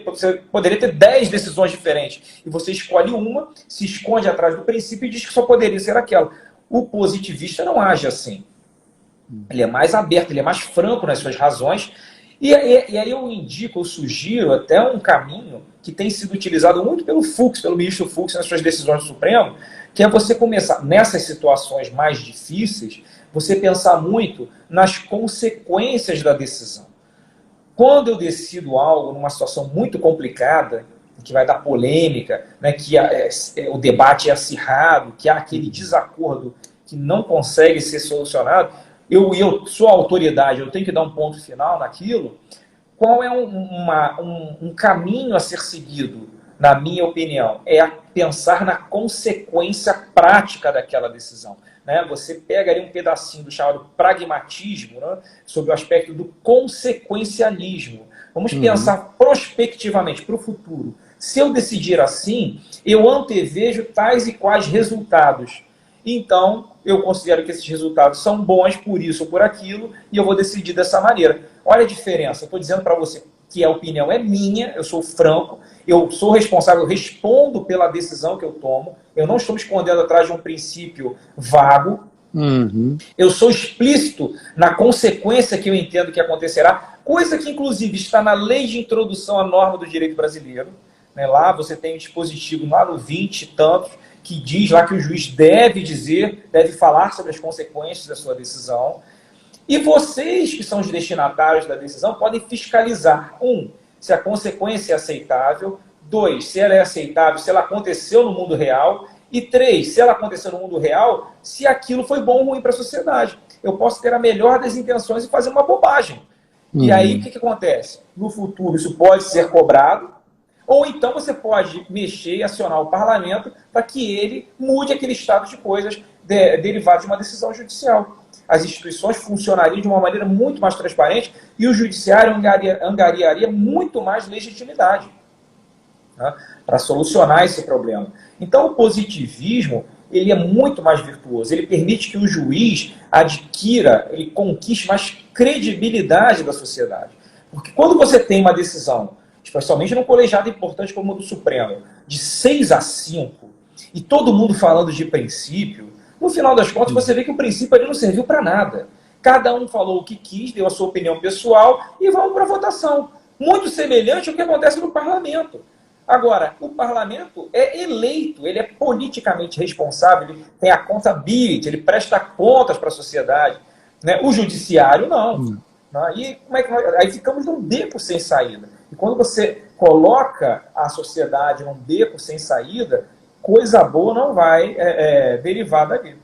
Você poderia ter 10 decisões diferentes, e você escolhe uma, se esconde atrás do princípio e diz que só poderia ser aquela. O positivista não age assim. Ele é mais aberto, ele é mais franco nas suas razões. E aí eu sugiro até um caminho que tem sido utilizado muito pelo ministro Fux nas suas decisões do Supremo, que é você começar, nessas situações mais difíceis, você pensar muito nas consequências da decisão. Quando eu decido algo numa situação muito complicada, que vai dar polêmica, né, que o debate é acirrado, que há aquele desacordo que não consegue ser solucionado, eu sou a autoridade, eu tenho que dar um ponto final naquilo. Qual é um caminho a ser seguido, na minha opinião? É pensar na consequência prática daquela decisão. Né? Você pega ali um pedacinho do chamado pragmatismo, né, sobre o aspecto do consequencialismo. Vamos pensar prospectivamente para o futuro. Se eu decidir assim, eu antevejo tais e quais resultados. Então, eu considero que esses resultados são bons por isso ou por aquilo, e eu vou decidir dessa maneira. Olha a diferença. Eu estou dizendo para você que a opinião é minha, eu sou franco, eu sou responsável, eu respondo pela decisão que eu tomo, eu não estou me escondendo atrás de um princípio vago, eu sou explícito na consequência que eu entendo que acontecerá, coisa que, inclusive, está na lei de introdução à norma do direito brasileiro. Lá você tem um dispositivo lá no 20 e tantos, que diz lá que o juiz deve falar sobre as consequências da sua decisão. E vocês, que são os destinatários da decisão, podem fiscalizar. 1, se a consequência é aceitável. 2, se ela é aceitável, se ela aconteceu no mundo real. E 3, se ela aconteceu no mundo real, se aquilo foi bom ou ruim para a sociedade. Eu posso ter a melhor das intenções e fazer uma bobagem. E aí, o que acontece? No futuro, isso pode ser cobrado, ou então você pode mexer e acionar o parlamento para que ele mude aquele estado de coisas derivado de uma decisão judicial. As instituições funcionariam de uma maneira muito mais transparente e o judiciário angariaria muito mais legitimidade, né, para solucionar esse problema. Então, o positivismo, ele é muito mais virtuoso. Ele permite que o juiz ele conquiste mais credibilidade da sociedade. Porque quando você tem uma decisão, especialmente num colegiado importante como o do Supremo, de 6 a 5, e todo mundo falando de princípio, No final das contas, você vê que o princípio ali não serviu para nada. Cada um falou o que quis, deu a sua opinião pessoal e vamos para a votação. Muito semelhante ao que acontece no parlamento. Agora, o parlamento é eleito, ele é politicamente responsável, ele tem accountability, ele presta contas para a sociedade. Né? O judiciário, não. E aí ficamos num beco sem saída. E quando você coloca a sociedade num beco sem saída, coisa boa não vai derivar dali.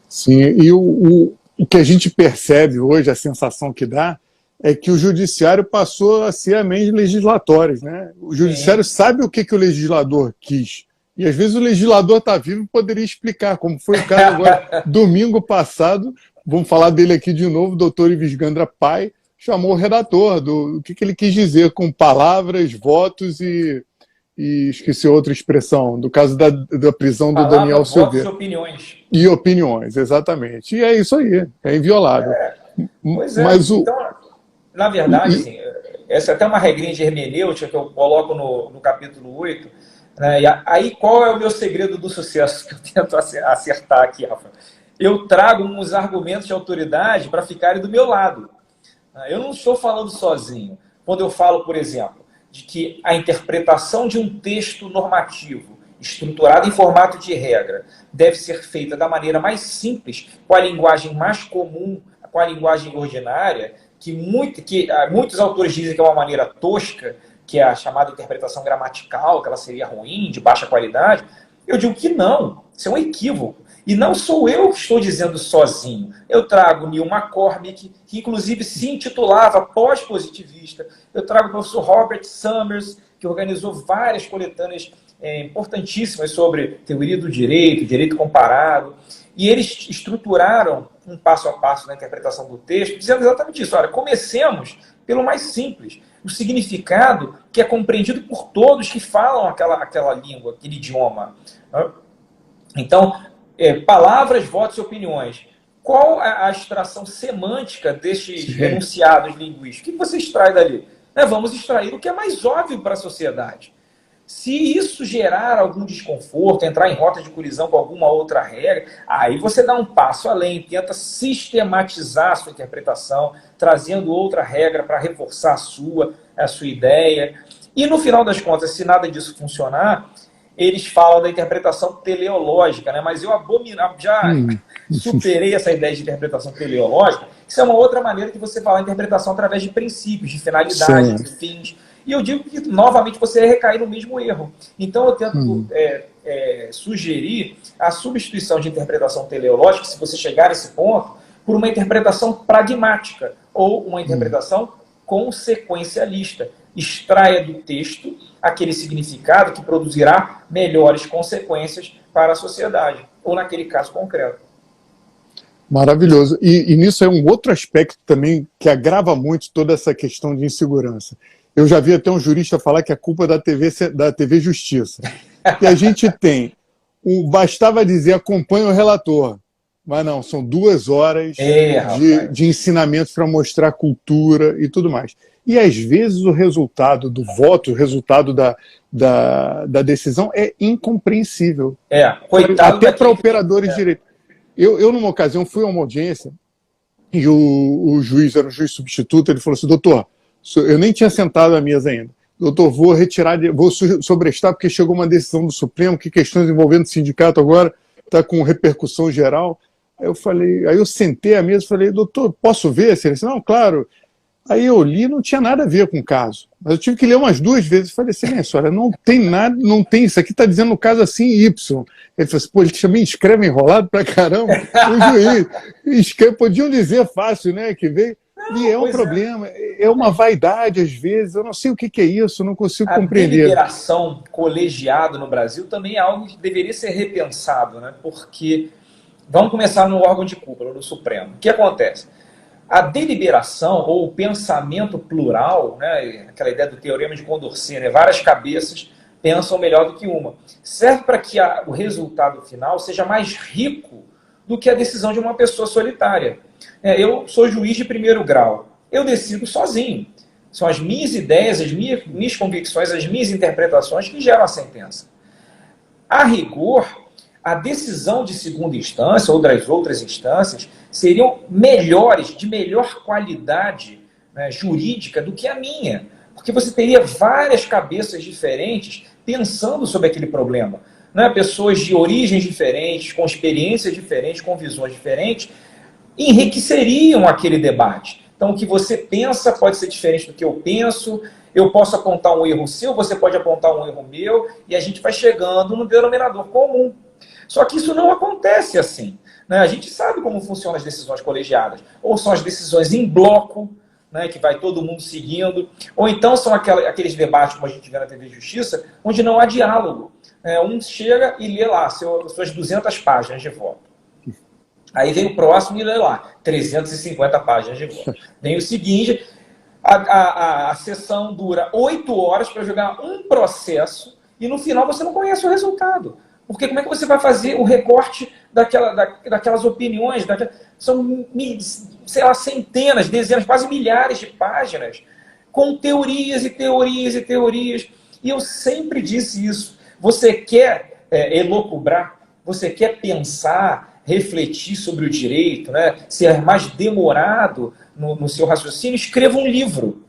Sim, e o que a gente percebe hoje, a sensação que dá, é que o judiciário passou a ser a mente legislatórios, né? O judiciário sabe o que o legislador quis. E às vezes o legislador está vivo e poderia explicar, como foi o caso agora, domingo passado, vamos falar dele aqui de novo, o doutor Ives Gandra Pai chamou o redator do que ele quis dizer com palavras, votos e esqueci outra expressão, do caso da prisão do Palavras, Daniel Silveira. Votos e opiniões. E opiniões, exatamente. E é isso aí, é inviolável. Pois é, mas então, na verdade, assim, essa é até uma regrinha de hermenêutica que eu coloco no capítulo 8. Né? E aí, qual é o meu segredo do sucesso que eu tento acertar aqui, Rafa? Eu trago uns argumentos de autoridade para ficarem do meu lado. Eu não estou falando sozinho. Quando eu falo, por exemplo, de que a interpretação de um texto normativo, estruturado em formato de regra, deve ser feita da maneira mais simples, com a linguagem mais comum, com a linguagem ordinária, que muitos autores dizem que é uma maneira tosca, que é a chamada interpretação gramatical, que ela seria ruim, de baixa qualidade, eu digo que não, isso é um equívoco. E não sou eu que estou dizendo sozinho. Eu trago Neil McCormick, que inclusive se intitulava pós-positivista. Eu trago o professor Robert Summers, que organizou várias coletâneas importantíssimas sobre teoria do direito, direito comparado. E eles estruturaram um passo a passo na interpretação do texto, dizendo exatamente isso. Olha, comecemos pelo mais simples. O significado que é compreendido por todos que falam aquela língua, aquele idioma. Então, palavras, votos e opiniões. Qual a extração semântica destes enunciados linguísticos? O que você extrai dali? Vamos extrair o que é mais óbvio para a sociedade. Se isso gerar algum desconforto, entrar em rota de colisão com alguma outra regra, aí você dá um passo além, tenta sistematizar a sua interpretação, trazendo outra regra para reforçar a sua ideia. E no final das contas, se nada disso funcionar, eles falam da interpretação teleológica, né? Mas eu já superei essa ideia de interpretação teleológica. Isso é uma outra maneira de você falar interpretação através de princípios, de finalidades, de fins. E eu digo que, novamente, você recai no mesmo erro. Então, eu tento sugerir a substituição de interpretação teleológica, se você chegar a esse ponto, por uma interpretação pragmática ou uma interpretação consequencialista. Extraia do texto aquele significado que produzirá melhores consequências para a sociedade, ou naquele caso concreto. Maravilhoso. E nisso é um outro aspecto também que agrava muito toda essa questão de insegurança. Eu já vi até um jurista falar que a culpa é da TV Justiça. Que a gente tem, bastava dizer, acompanha o relator. Mas não, são 2 horas de ensinamentos para mostrar cultura e tudo mais. E às vezes o resultado do voto, o resultado da decisão é incompreensível. Coitado até para operadores de direito. Eu, numa ocasião, fui a uma audiência e o juiz era um juiz substituto, ele falou assim, doutor, eu nem tinha sentado à mesa ainda. Doutor, vou sobrestar porque chegou uma decisão do Supremo que questões envolvendo o sindicato agora está com repercussão geral. Aí eu sentei à mesa e falei, doutor, posso ver? Ele disse, não, claro. Aí eu li, não tinha nada a ver com o caso. Mas eu tive que ler umas 2 vezes. Falei assim, olha, não tem nada, não tem, isso aqui está dizendo no caso assim, Y. Ele falou assim, pô, ele também escreve enrolado pra caramba. O juiz, podiam dizer fácil, né, que veio. E é um problema, é uma vaidade às vezes, eu não sei o que é isso, eu não consigo compreender. A deliberação colegiada no Brasil também é algo que deveria ser repensado, né? Porque, vamos começar no órgão de cúpula, no Supremo. O que acontece? A deliberação ou o pensamento plural, né, aquela ideia do teorema de Condorcet, né, várias cabeças pensam melhor do que uma, serve para que o resultado final seja mais rico do que a decisão de uma pessoa solitária. Eu sou juiz de 1º grau, eu decido sozinho. São as minhas ideias, as minhas convicções, as minhas interpretações que geram a sentença. A rigor, a decisão de segunda instância ou das outras instâncias seriam melhores, de melhor qualidade, né, jurídica do que a minha. Porque você teria várias cabeças diferentes pensando sobre aquele problema. Né? Pessoas de origens diferentes, com experiências diferentes, com visões diferentes, enriqueceriam aquele debate. Então, o que você pensa pode ser diferente do que eu penso, eu posso apontar um erro seu, você pode apontar um erro meu, e a gente vai chegando no denominador comum. Só que isso não acontece assim. Né? A gente sabe como funcionam as decisões colegiadas. Ou são as decisões em bloco, né, que vai todo mundo seguindo, ou então são aqueles debates, como a gente vê na TV Justiça, onde não há diálogo. Um chega e lê lá suas 200 páginas de voto. Aí vem o próximo e lê lá 350 páginas de voto. Vem o seguinte, a sessão dura 8 horas para jogar um processo e no final você não conhece o resultado. Porque como é que você vai fazer o recorte daquelas opiniões? São, sei lá, centenas, dezenas, quase milhares de páginas com teorias e teorias e teorias. E eu sempre disse isso. Você quer elocubrar, você quer pensar, refletir sobre o direito, né? Ser mais demorado no seu raciocínio, escreva um livro.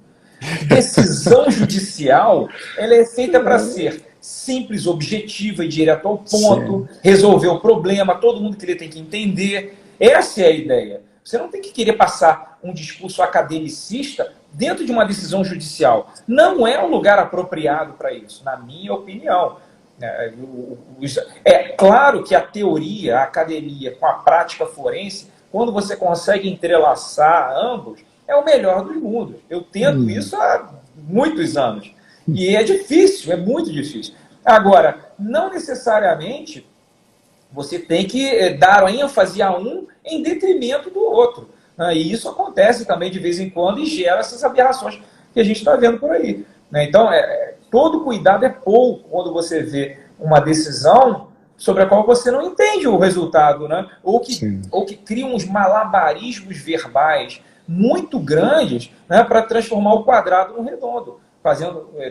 Decisão judicial, ela é feita para ser simples, objetiva e direto ao ponto, resolver o problema, todo mundo que tem que entender. Essa é a ideia. Você não tem que querer passar um discurso academicista dentro de uma decisão judicial. Não é o lugar apropriado para isso, na minha opinião. É claro que a teoria, a academia com a prática forense, quando você consegue entrelaçar ambos, é o melhor dos mundos. Eu tento isso há muitos anos. E é difícil, é muito difícil. Agora, não necessariamente você tem que dar ênfase a um em detrimento do outro. E isso acontece também de vez em quando e gera essas aberrações que a gente está vendo por aí. Então, todo cuidado é pouco quando você vê uma decisão sobre a qual você não entende o resultado, né? ou que cria uns malabarismos verbais muito grandes, né, para transformar o quadrado no redondo,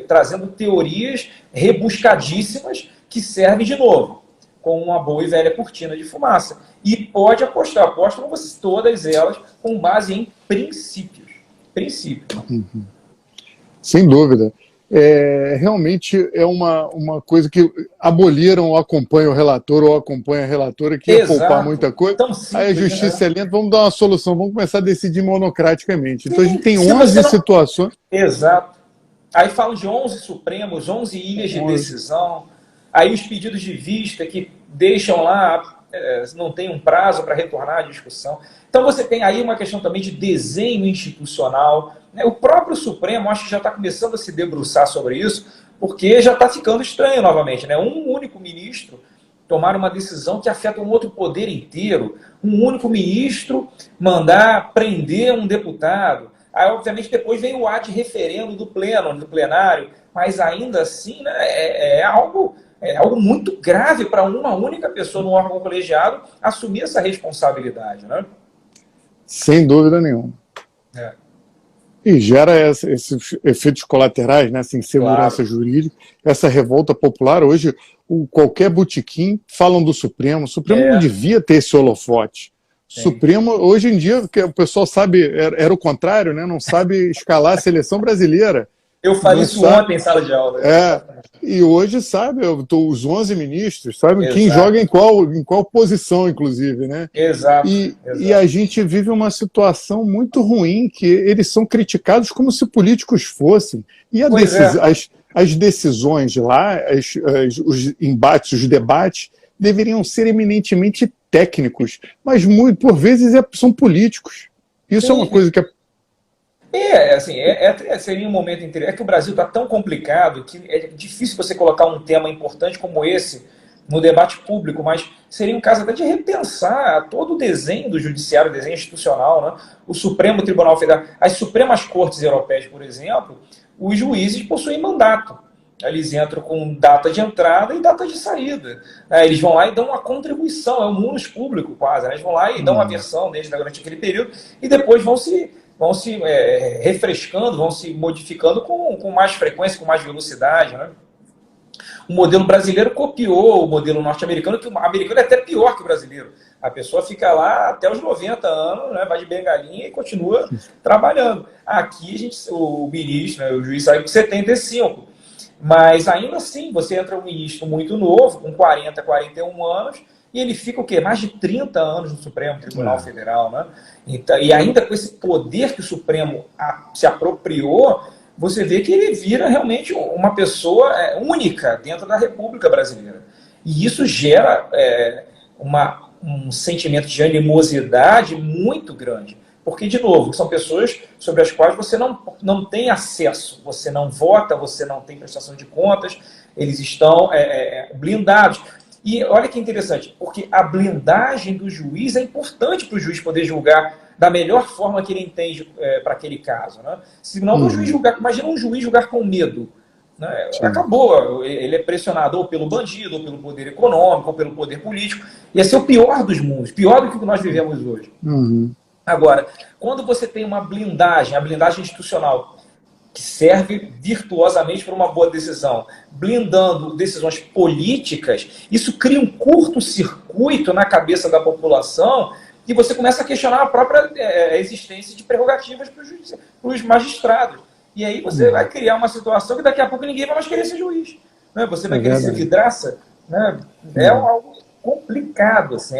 trazendo teorias rebuscadíssimas que servem de novo, com uma boa e velha cortina de fumaça. E pode apostam vocês todas elas com base em princípios. Sem dúvida. Realmente é uma coisa que aboliram o acompanha o relator ou acompanha a relatora, que ia poupar muita coisa. Simples, aí a justiça é lenta, vamos dar uma solução, vamos começar a decidir monocraticamente. Então a gente tem 11 situações. Exato. Aí falam de 11 Supremos, 11 ilhas de decisão, aí os pedidos de vista que deixam lá, não tem um prazo para retornar à discussão. Então você tem aí uma questão também de desenho institucional. O próprio Supremo, acho que já está começando a se debruçar sobre isso, porque já está ficando estranho novamente. Um único ministro tomar uma decisão que afeta um outro poder inteiro, um único ministro mandar prender um deputado. Aí, obviamente, depois vem o ad referendo do plenário, mas ainda assim, né, é algo muito grave para uma única pessoa no órgão colegiado assumir essa responsabilidade. Né? Sem dúvida nenhuma. E gera esses efeitos colaterais, né? Essa insegurança jurídica, essa revolta popular. Hoje, qualquer botequim falam do Supremo. O Supremo não devia ter esse holofote. Supremo, hoje em dia, porque o pessoal sabe, era o contrário, né? Não sabe escalar a seleção brasileira. Eu falei isso ontem em sala de aula. E hoje, sabe, os 11 ministros, sabe quem joga em qual posição, inclusive, né? Exato. E a gente vive uma situação muito ruim, que eles são criticados como se políticos fossem. E as decisões lá, os embates, os debates, deveriam ser eminentemente técnicos, mas por vezes são políticos. Isso é uma coisa que seria um momento interessante. É que o Brasil está tão complicado que é difícil você colocar um tema importante como esse no debate público, mas seria um caso até de repensar todo o desenho do judiciário, o desenho institucional, né? O Supremo Tribunal Federal, as Supremas Cortes Europeias, por exemplo, os juízes possuem mandato. Eles entram com data de entrada e data de saída. Eles vão lá e dão uma contribuição, é um munus público quase. Eles vão lá e dão uma versão deles durante aquele período e depois vão se refrescando, vão se modificando com mais frequência, com mais velocidade. Né? O modelo brasileiro copiou o modelo norte-americano, que o americano é até pior que o brasileiro. A pessoa fica lá até os 90 anos, né, vai de bengalinha e continua trabalhando. Aqui o ministro, né, o juiz sai com 75. Mas ainda assim, você entra um ministro muito novo, com 40, 41 anos, e ele fica o quê? Mais de 30 anos no Supremo Tribunal Federal, né? Então, e ainda com esse poder que o Supremo se apropriou, você vê que ele vira realmente uma pessoa única dentro da República Brasileira. E isso gera um sentimento de animosidade muito grande. Porque, de novo, são pessoas sobre as quais você não tem acesso, você não vota, você não tem prestação de contas, eles estão blindados. E olha que interessante, porque a blindagem do juiz é importante para o juiz poder julgar da melhor forma que ele entende para aquele caso. Né? Senão o juiz julgar, imagina um juiz julgar com medo. Né? Acabou, ele é pressionado ou pelo bandido, ou pelo poder econômico, ou pelo poder político. Ia ser o pior dos mundos, pior do que o que nós vivemos hoje. Agora, quando você tem uma blindagem, a blindagem institucional, que serve virtuosamente para uma boa decisão, blindando decisões políticas, isso cria um curto-circuito na cabeça da população e você começa a questionar a própria existência de prerrogativas para os magistrados. E aí você vai criar uma situação que daqui a pouco ninguém vai mais querer ser juiz. Né? Você vai querer ser vidraça. Né? É algo complicado. Assim,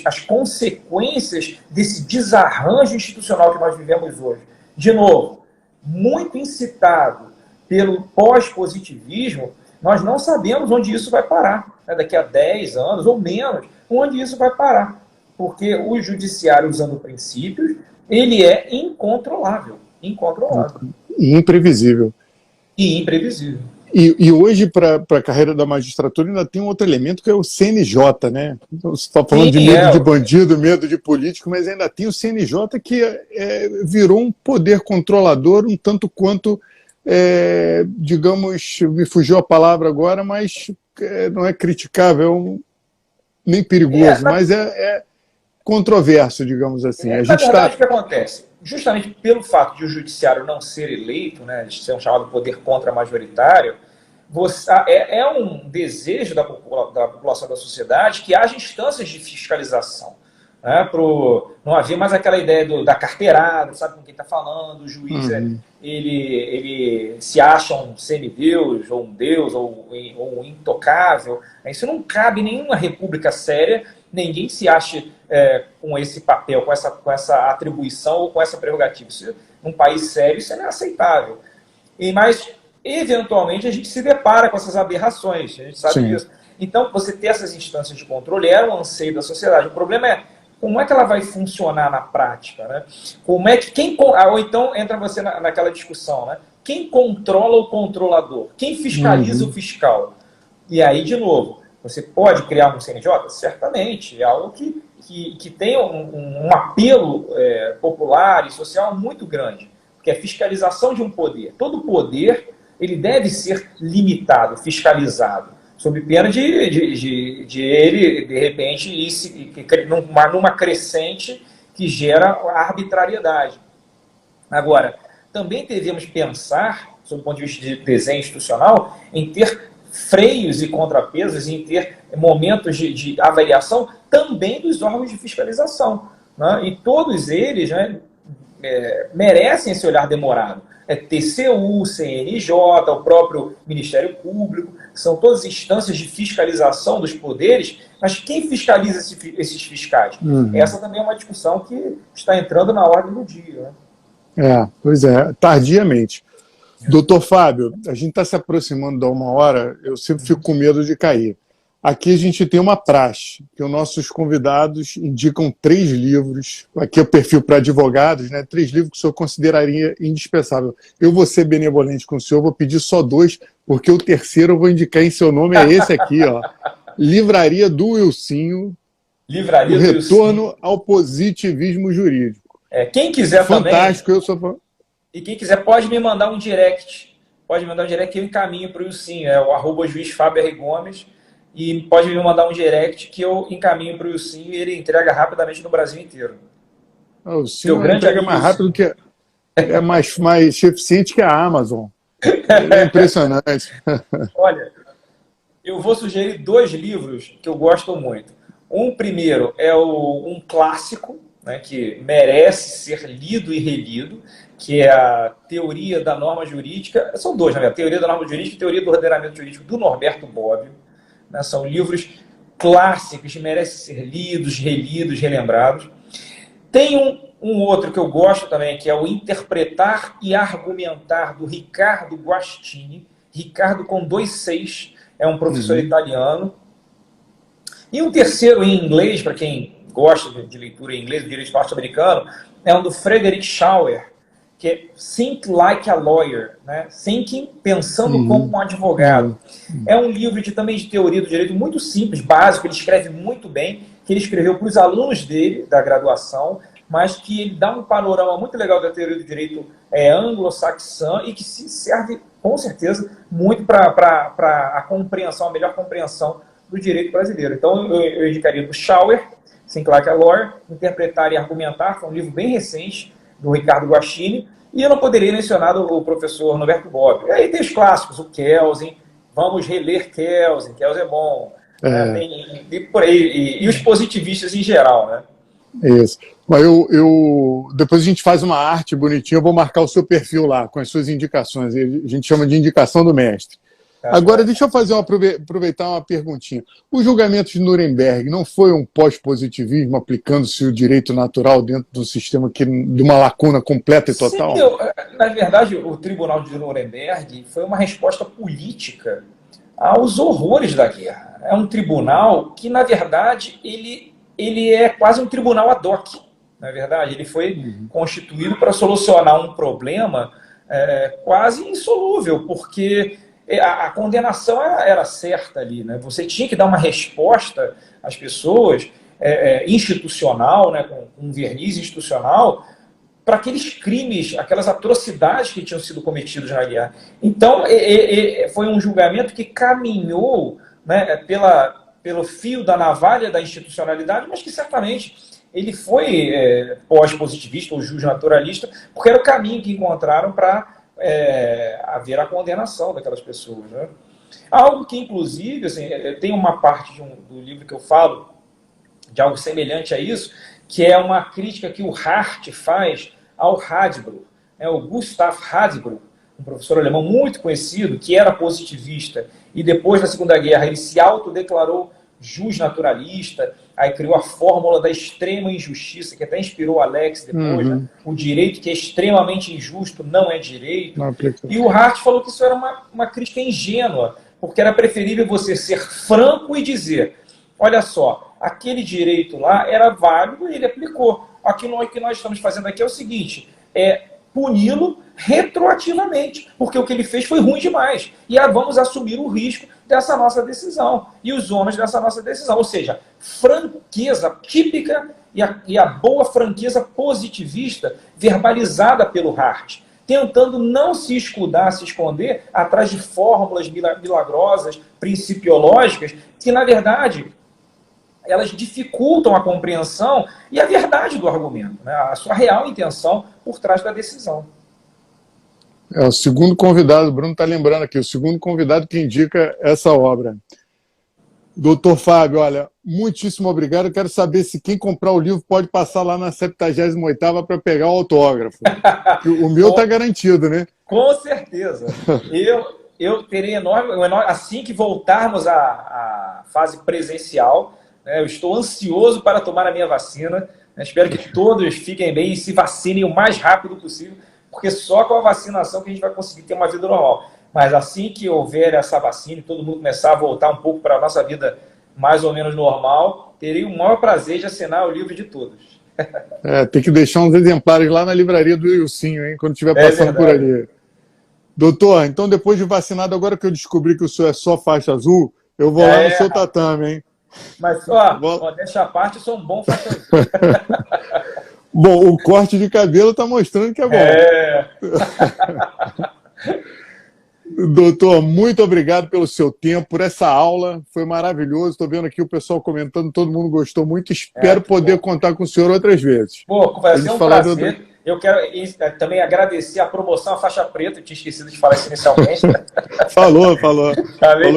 as consequências desse desarranjo institucional que nós vivemos hoje. De novo, muito incitado pelo pós-positivismo, nós não sabemos onde isso vai parar. Né? Daqui a 10 anos ou menos, onde isso vai parar. Porque o judiciário, usando princípios, ele é incontrolável. Incontrolável. E imprevisível. E imprevisível. E hoje, para a carreira da magistratura, ainda tem um outro elemento que é o CNJ, né? Então, você está falando de medo de bandido, medo de político, mas ainda tem o CNJ que virou um poder controlador um tanto quanto, digamos, me fugiu a palavra agora, mas não é criticável, nem perigoso, mas é controverso, digamos assim. Na verdade, o que acontece? Justamente pelo fato de o judiciário não ser eleito, né, de ser um chamado poder contra-majoritário, é um desejo da população, da sociedade, que haja instâncias de fiscalização. Né, não haver mais aquela ideia da carteirada, sabe com quem está falando, o juiz ele se acha um semideus, ou um deus, ou um intocável. Isso não cabe em nenhuma república séria, ninguém se acha com esse papel, com essa atribuição ou com essa prerrogativa. Num país sério, isso é inaceitável. Mas, eventualmente, a gente se depara com essas aberrações, a gente sabe disso. Então, você ter essas instâncias de controle era um anseio da sociedade. O problema é como é que ela vai funcionar na prática, né? Como é que ou então entra você naquela discussão, né? Quem controla o controlador? Quem fiscaliza o fiscal? E aí, de novo, você pode criar um CNJ? Certamente, é algo que tem um apelo popular e social muito grande, que é a fiscalização de um poder. Todo poder ele deve ser limitado, fiscalizado, sob pena de ele, de repente, ir numa crescente que gera arbitrariedade. Agora, também devemos pensar, sob o ponto de vista de desenho institucional, em ter freios e contrapesos, em ter momentos de avaliação também dos órgãos de fiscalização. Né? E todos eles, né, merecem esse olhar demorado. TCU, CNJ, o próprio Ministério Público, são todas instâncias de fiscalização dos poderes, mas quem fiscaliza esses fiscais? Essa também é uma discussão que está entrando na ordem do dia. Né? Pois é, tardiamente. Doutor Fábio, a gente está se aproximando da 1 hora, eu sempre fico com medo de cair. Aqui a gente tem uma praxe, que os nossos convidados indicam 3 livros, aqui é o perfil para advogados, né? 3 livros que o senhor consideraria indispensável. Eu vou ser benevolente com o senhor, vou pedir só 2, porque o terceiro eu vou indicar em seu nome, é esse aqui, ó. Livraria do Wilsinho, Livraria O Retorno ao Positivismo Jurídico. Quem quiser fantástico, também... eu sou... E quem quiser pode me mandar um direct. Pode me mandar um direct que eu encaminho para o Wilsinho, o @juizfabio_gomes. E pode me mandar um direct que eu encaminho para o Wilsinho e ele entrega rapidamente no Brasil inteiro. O Wilsinho entrega mais rápido que... É mais eficiente que a Amazon. É impressionante. Olha, eu vou sugerir 2 livros que eu gosto muito. Um primeiro é um clássico, né, que merece ser lido e relido, que é a Teoria da Norma Jurídica. São 2, né? A Teoria da Norma Jurídica e Teoria do Ordenamento Jurídico, do Norberto Bobbio. Né? São livros clássicos que merecem ser lidos, relidos, relembrados. Tem um outro que eu gosto também, que é o Interpretar e Argumentar, do Riccardo Guastini. Ricardo com 2 Cs, é um professor italiano. E um terceiro em inglês, para quem gosta de leitura em inglês, de direito norte-americano, é um do Frederick Schauer, que é Think Like a Lawyer, né? Thinking, pensando como um advogado. É um livro também de teoria do direito muito simples, básico, ele escreve muito bem, que ele escreveu para os alunos dele, da graduação, mas que ele dá um panorama muito legal da teoria do direito anglo-saxã e que se serve, com certeza, muito para a compreensão, a melhor compreensão do direito brasileiro. Então, eu indicaria do Schauer, Think Like a Lawyer, Interpretar e Argumentar, que é um livro bem recente, do Ricardo Guastini, e eu não poderia mencionar o professor Norberto Bobbio. E aí tem os clássicos, o Kelsen, vamos reler Kelsen é bom, e por aí, e os positivistas em geral, né? Isso. Mas depois a gente faz uma arte bonitinha, eu vou marcar o seu perfil lá, com as suas indicações, a gente chama de indicação do mestre. Agora, deixa eu aproveitar uma perguntinha. O julgamento de Nuremberg não foi um pós-positivismo aplicando-se o direito natural dentro do sistema de uma lacuna completa e total? Sim, na verdade, o Tribunal de Nuremberg foi uma resposta política aos horrores da guerra. É um tribunal que, na verdade, ele é quase um tribunal ad hoc. Na verdade, ele foi constituído para solucionar um problema quase insolúvel, porque a condenação era certa ali, né? Você tinha que dar uma resposta às pessoas institucional, né, com um verniz institucional, para aqueles crimes, aquelas atrocidades que tinham sido cometidos na guerra. Então, foi um julgamento que caminhou, né, pelo fio da navalha da institucionalidade, mas que certamente ele foi pós-positivista ou justnaturalista, porque era o caminho que encontraram para haver a condenação daquelas pessoas, né? Algo que, inclusive, assim, tem uma parte do livro que eu falo de algo semelhante a isso, que é uma crítica que o Hart faz ao Radbruch, o Gustav Radbruch, um professor alemão muito conhecido, que era positivista, e depois da Segunda Guerra ele se autodeclarou justnaturalista, aí criou a fórmula da extrema injustiça, que até inspirou Alex depois, né? O direito que é extremamente injusto não é direito. E o Hart falou que isso era uma crítica ingênua, porque era preferível você ser franco e dizer, olha só, aquele direito lá era válido e ele aplicou. O que nós estamos fazendo aqui é o seguinte, puni-lo retroativamente, porque o que ele fez foi ruim demais. E vamos assumir o risco dessa nossa decisão e os ônus dessa nossa decisão. Ou seja, franqueza típica e a boa franqueza positivista verbalizada pelo Hart, tentando não se escudar, se esconder atrás de fórmulas milagrosas, principiológicas, que, na verdade, elas dificultam a compreensão e a verdade do argumento, né? A sua real intenção por trás da decisão. O segundo convidado, o Bruno está lembrando aqui, o segundo convidado que indica essa obra. Doutor Fábio, olha, muitíssimo obrigado. Eu quero saber se quem comprar o livro pode passar lá na 78ª para pegar o autógrafo. O meu está garantido, né? Com certeza. Eu terei enorme... Assim que voltarmos à fase presencial, né, eu estou ansioso para tomar a minha vacina. Né, espero que todos fiquem bem e se vacinem o mais rápido possível, porque só com a vacinação que a gente vai conseguir ter uma vida normal. Mas assim que houver essa vacina e todo mundo começar a voltar um pouco para a nossa vida mais ou menos normal, terei o maior prazer de assinar o livro de todos. Tem que deixar uns exemplares lá na livraria do Ilcinho, hein, quando estiver passando por ali. Doutor, então depois de vacinado, agora que eu descobri que o senhor é só faixa azul, eu vou lá no seu tatame, hein? Mas, deixa a parte, eu sou um bom faixa azul. Bom, o corte de cabelo está mostrando que é bom. Doutor, muito obrigado pelo seu tempo, por essa aula, foi maravilhoso. Estou vendo aqui o pessoal comentando, todo mundo gostou muito. Espero poder contar com o senhor outras vezes. Vai ser um prazer. Eu quero também agradecer a promoção à faixa preta, eu tinha esquecido de falar isso inicialmente. Falou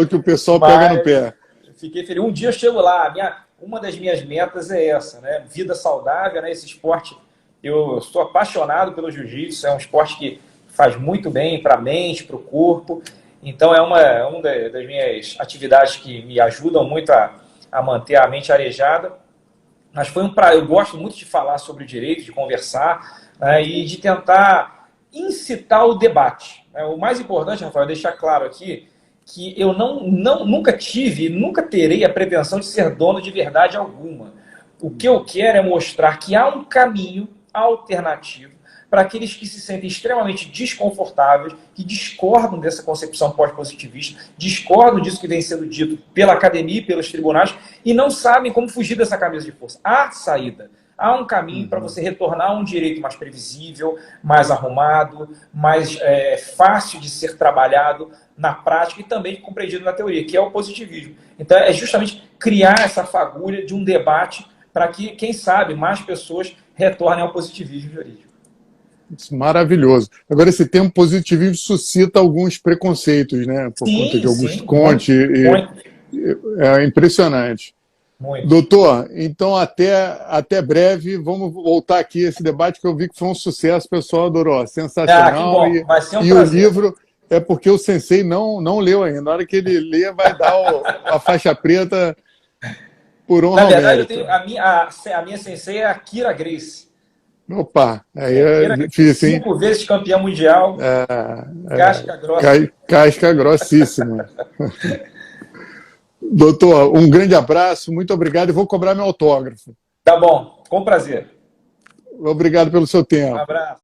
que o pessoal pega no pé. Fiquei feliz. Um dia eu chego lá. Uma das minhas metas é essa, né? Vida saudável, né? Esse esporte, eu sou apaixonado pelo jiu-jitsu, é um esporte que faz muito bem para a mente, para o corpo. Então é uma das minhas atividades que me ajudam muito a manter a mente arejada. Mas foi um prazer. Eu gosto muito de falar sobre o direito, de conversar, né, e de tentar incitar o debate. O mais importante, Rafael, deixar claro aqui que eu nunca tive e nunca terei a pretensão de ser dono de verdade alguma. O que eu quero é mostrar que há um caminho alternativo para aqueles que se sentem extremamente desconfortáveis, que discordam dessa concepção pós-positivista, discordam disso que vem sendo dito pela academia e pelos tribunais, e não sabem como fugir dessa camisa de força. Há saída. Há um caminho para você retornar a um direito mais previsível, mais arrumado, mais fácil de ser trabalhado na prática e também compreendido na teoria, que é o positivismo. Então, é justamente criar essa fagulha de um debate para que, quem sabe, mais pessoas retornem ao positivismo jurídico. Maravilhoso. Agora, esse termo positivismo suscita alguns preconceitos, né? Por conta de Augusto Conte. É impressionante. Muito. Doutor, então até breve. Vamos voltar aqui a esse debate que eu vi que foi um sucesso, o pessoal adorou. Sensacional. Que bom. Vai ser um prazer. O livro é porque o sensei não leu ainda. Na hora que ele ler, vai dar a faixa preta por honra. Na verdade, eu tenho, a minha sensei é a Kira Grace. Opa, aí é difícil, hein? 5 vezes campeã mundial. Casca grossa. Casca grossíssima. Doutor, um grande abraço, muito obrigado e vou cobrar meu autógrafo. Tá bom, com prazer. Obrigado pelo seu tempo. Um abraço.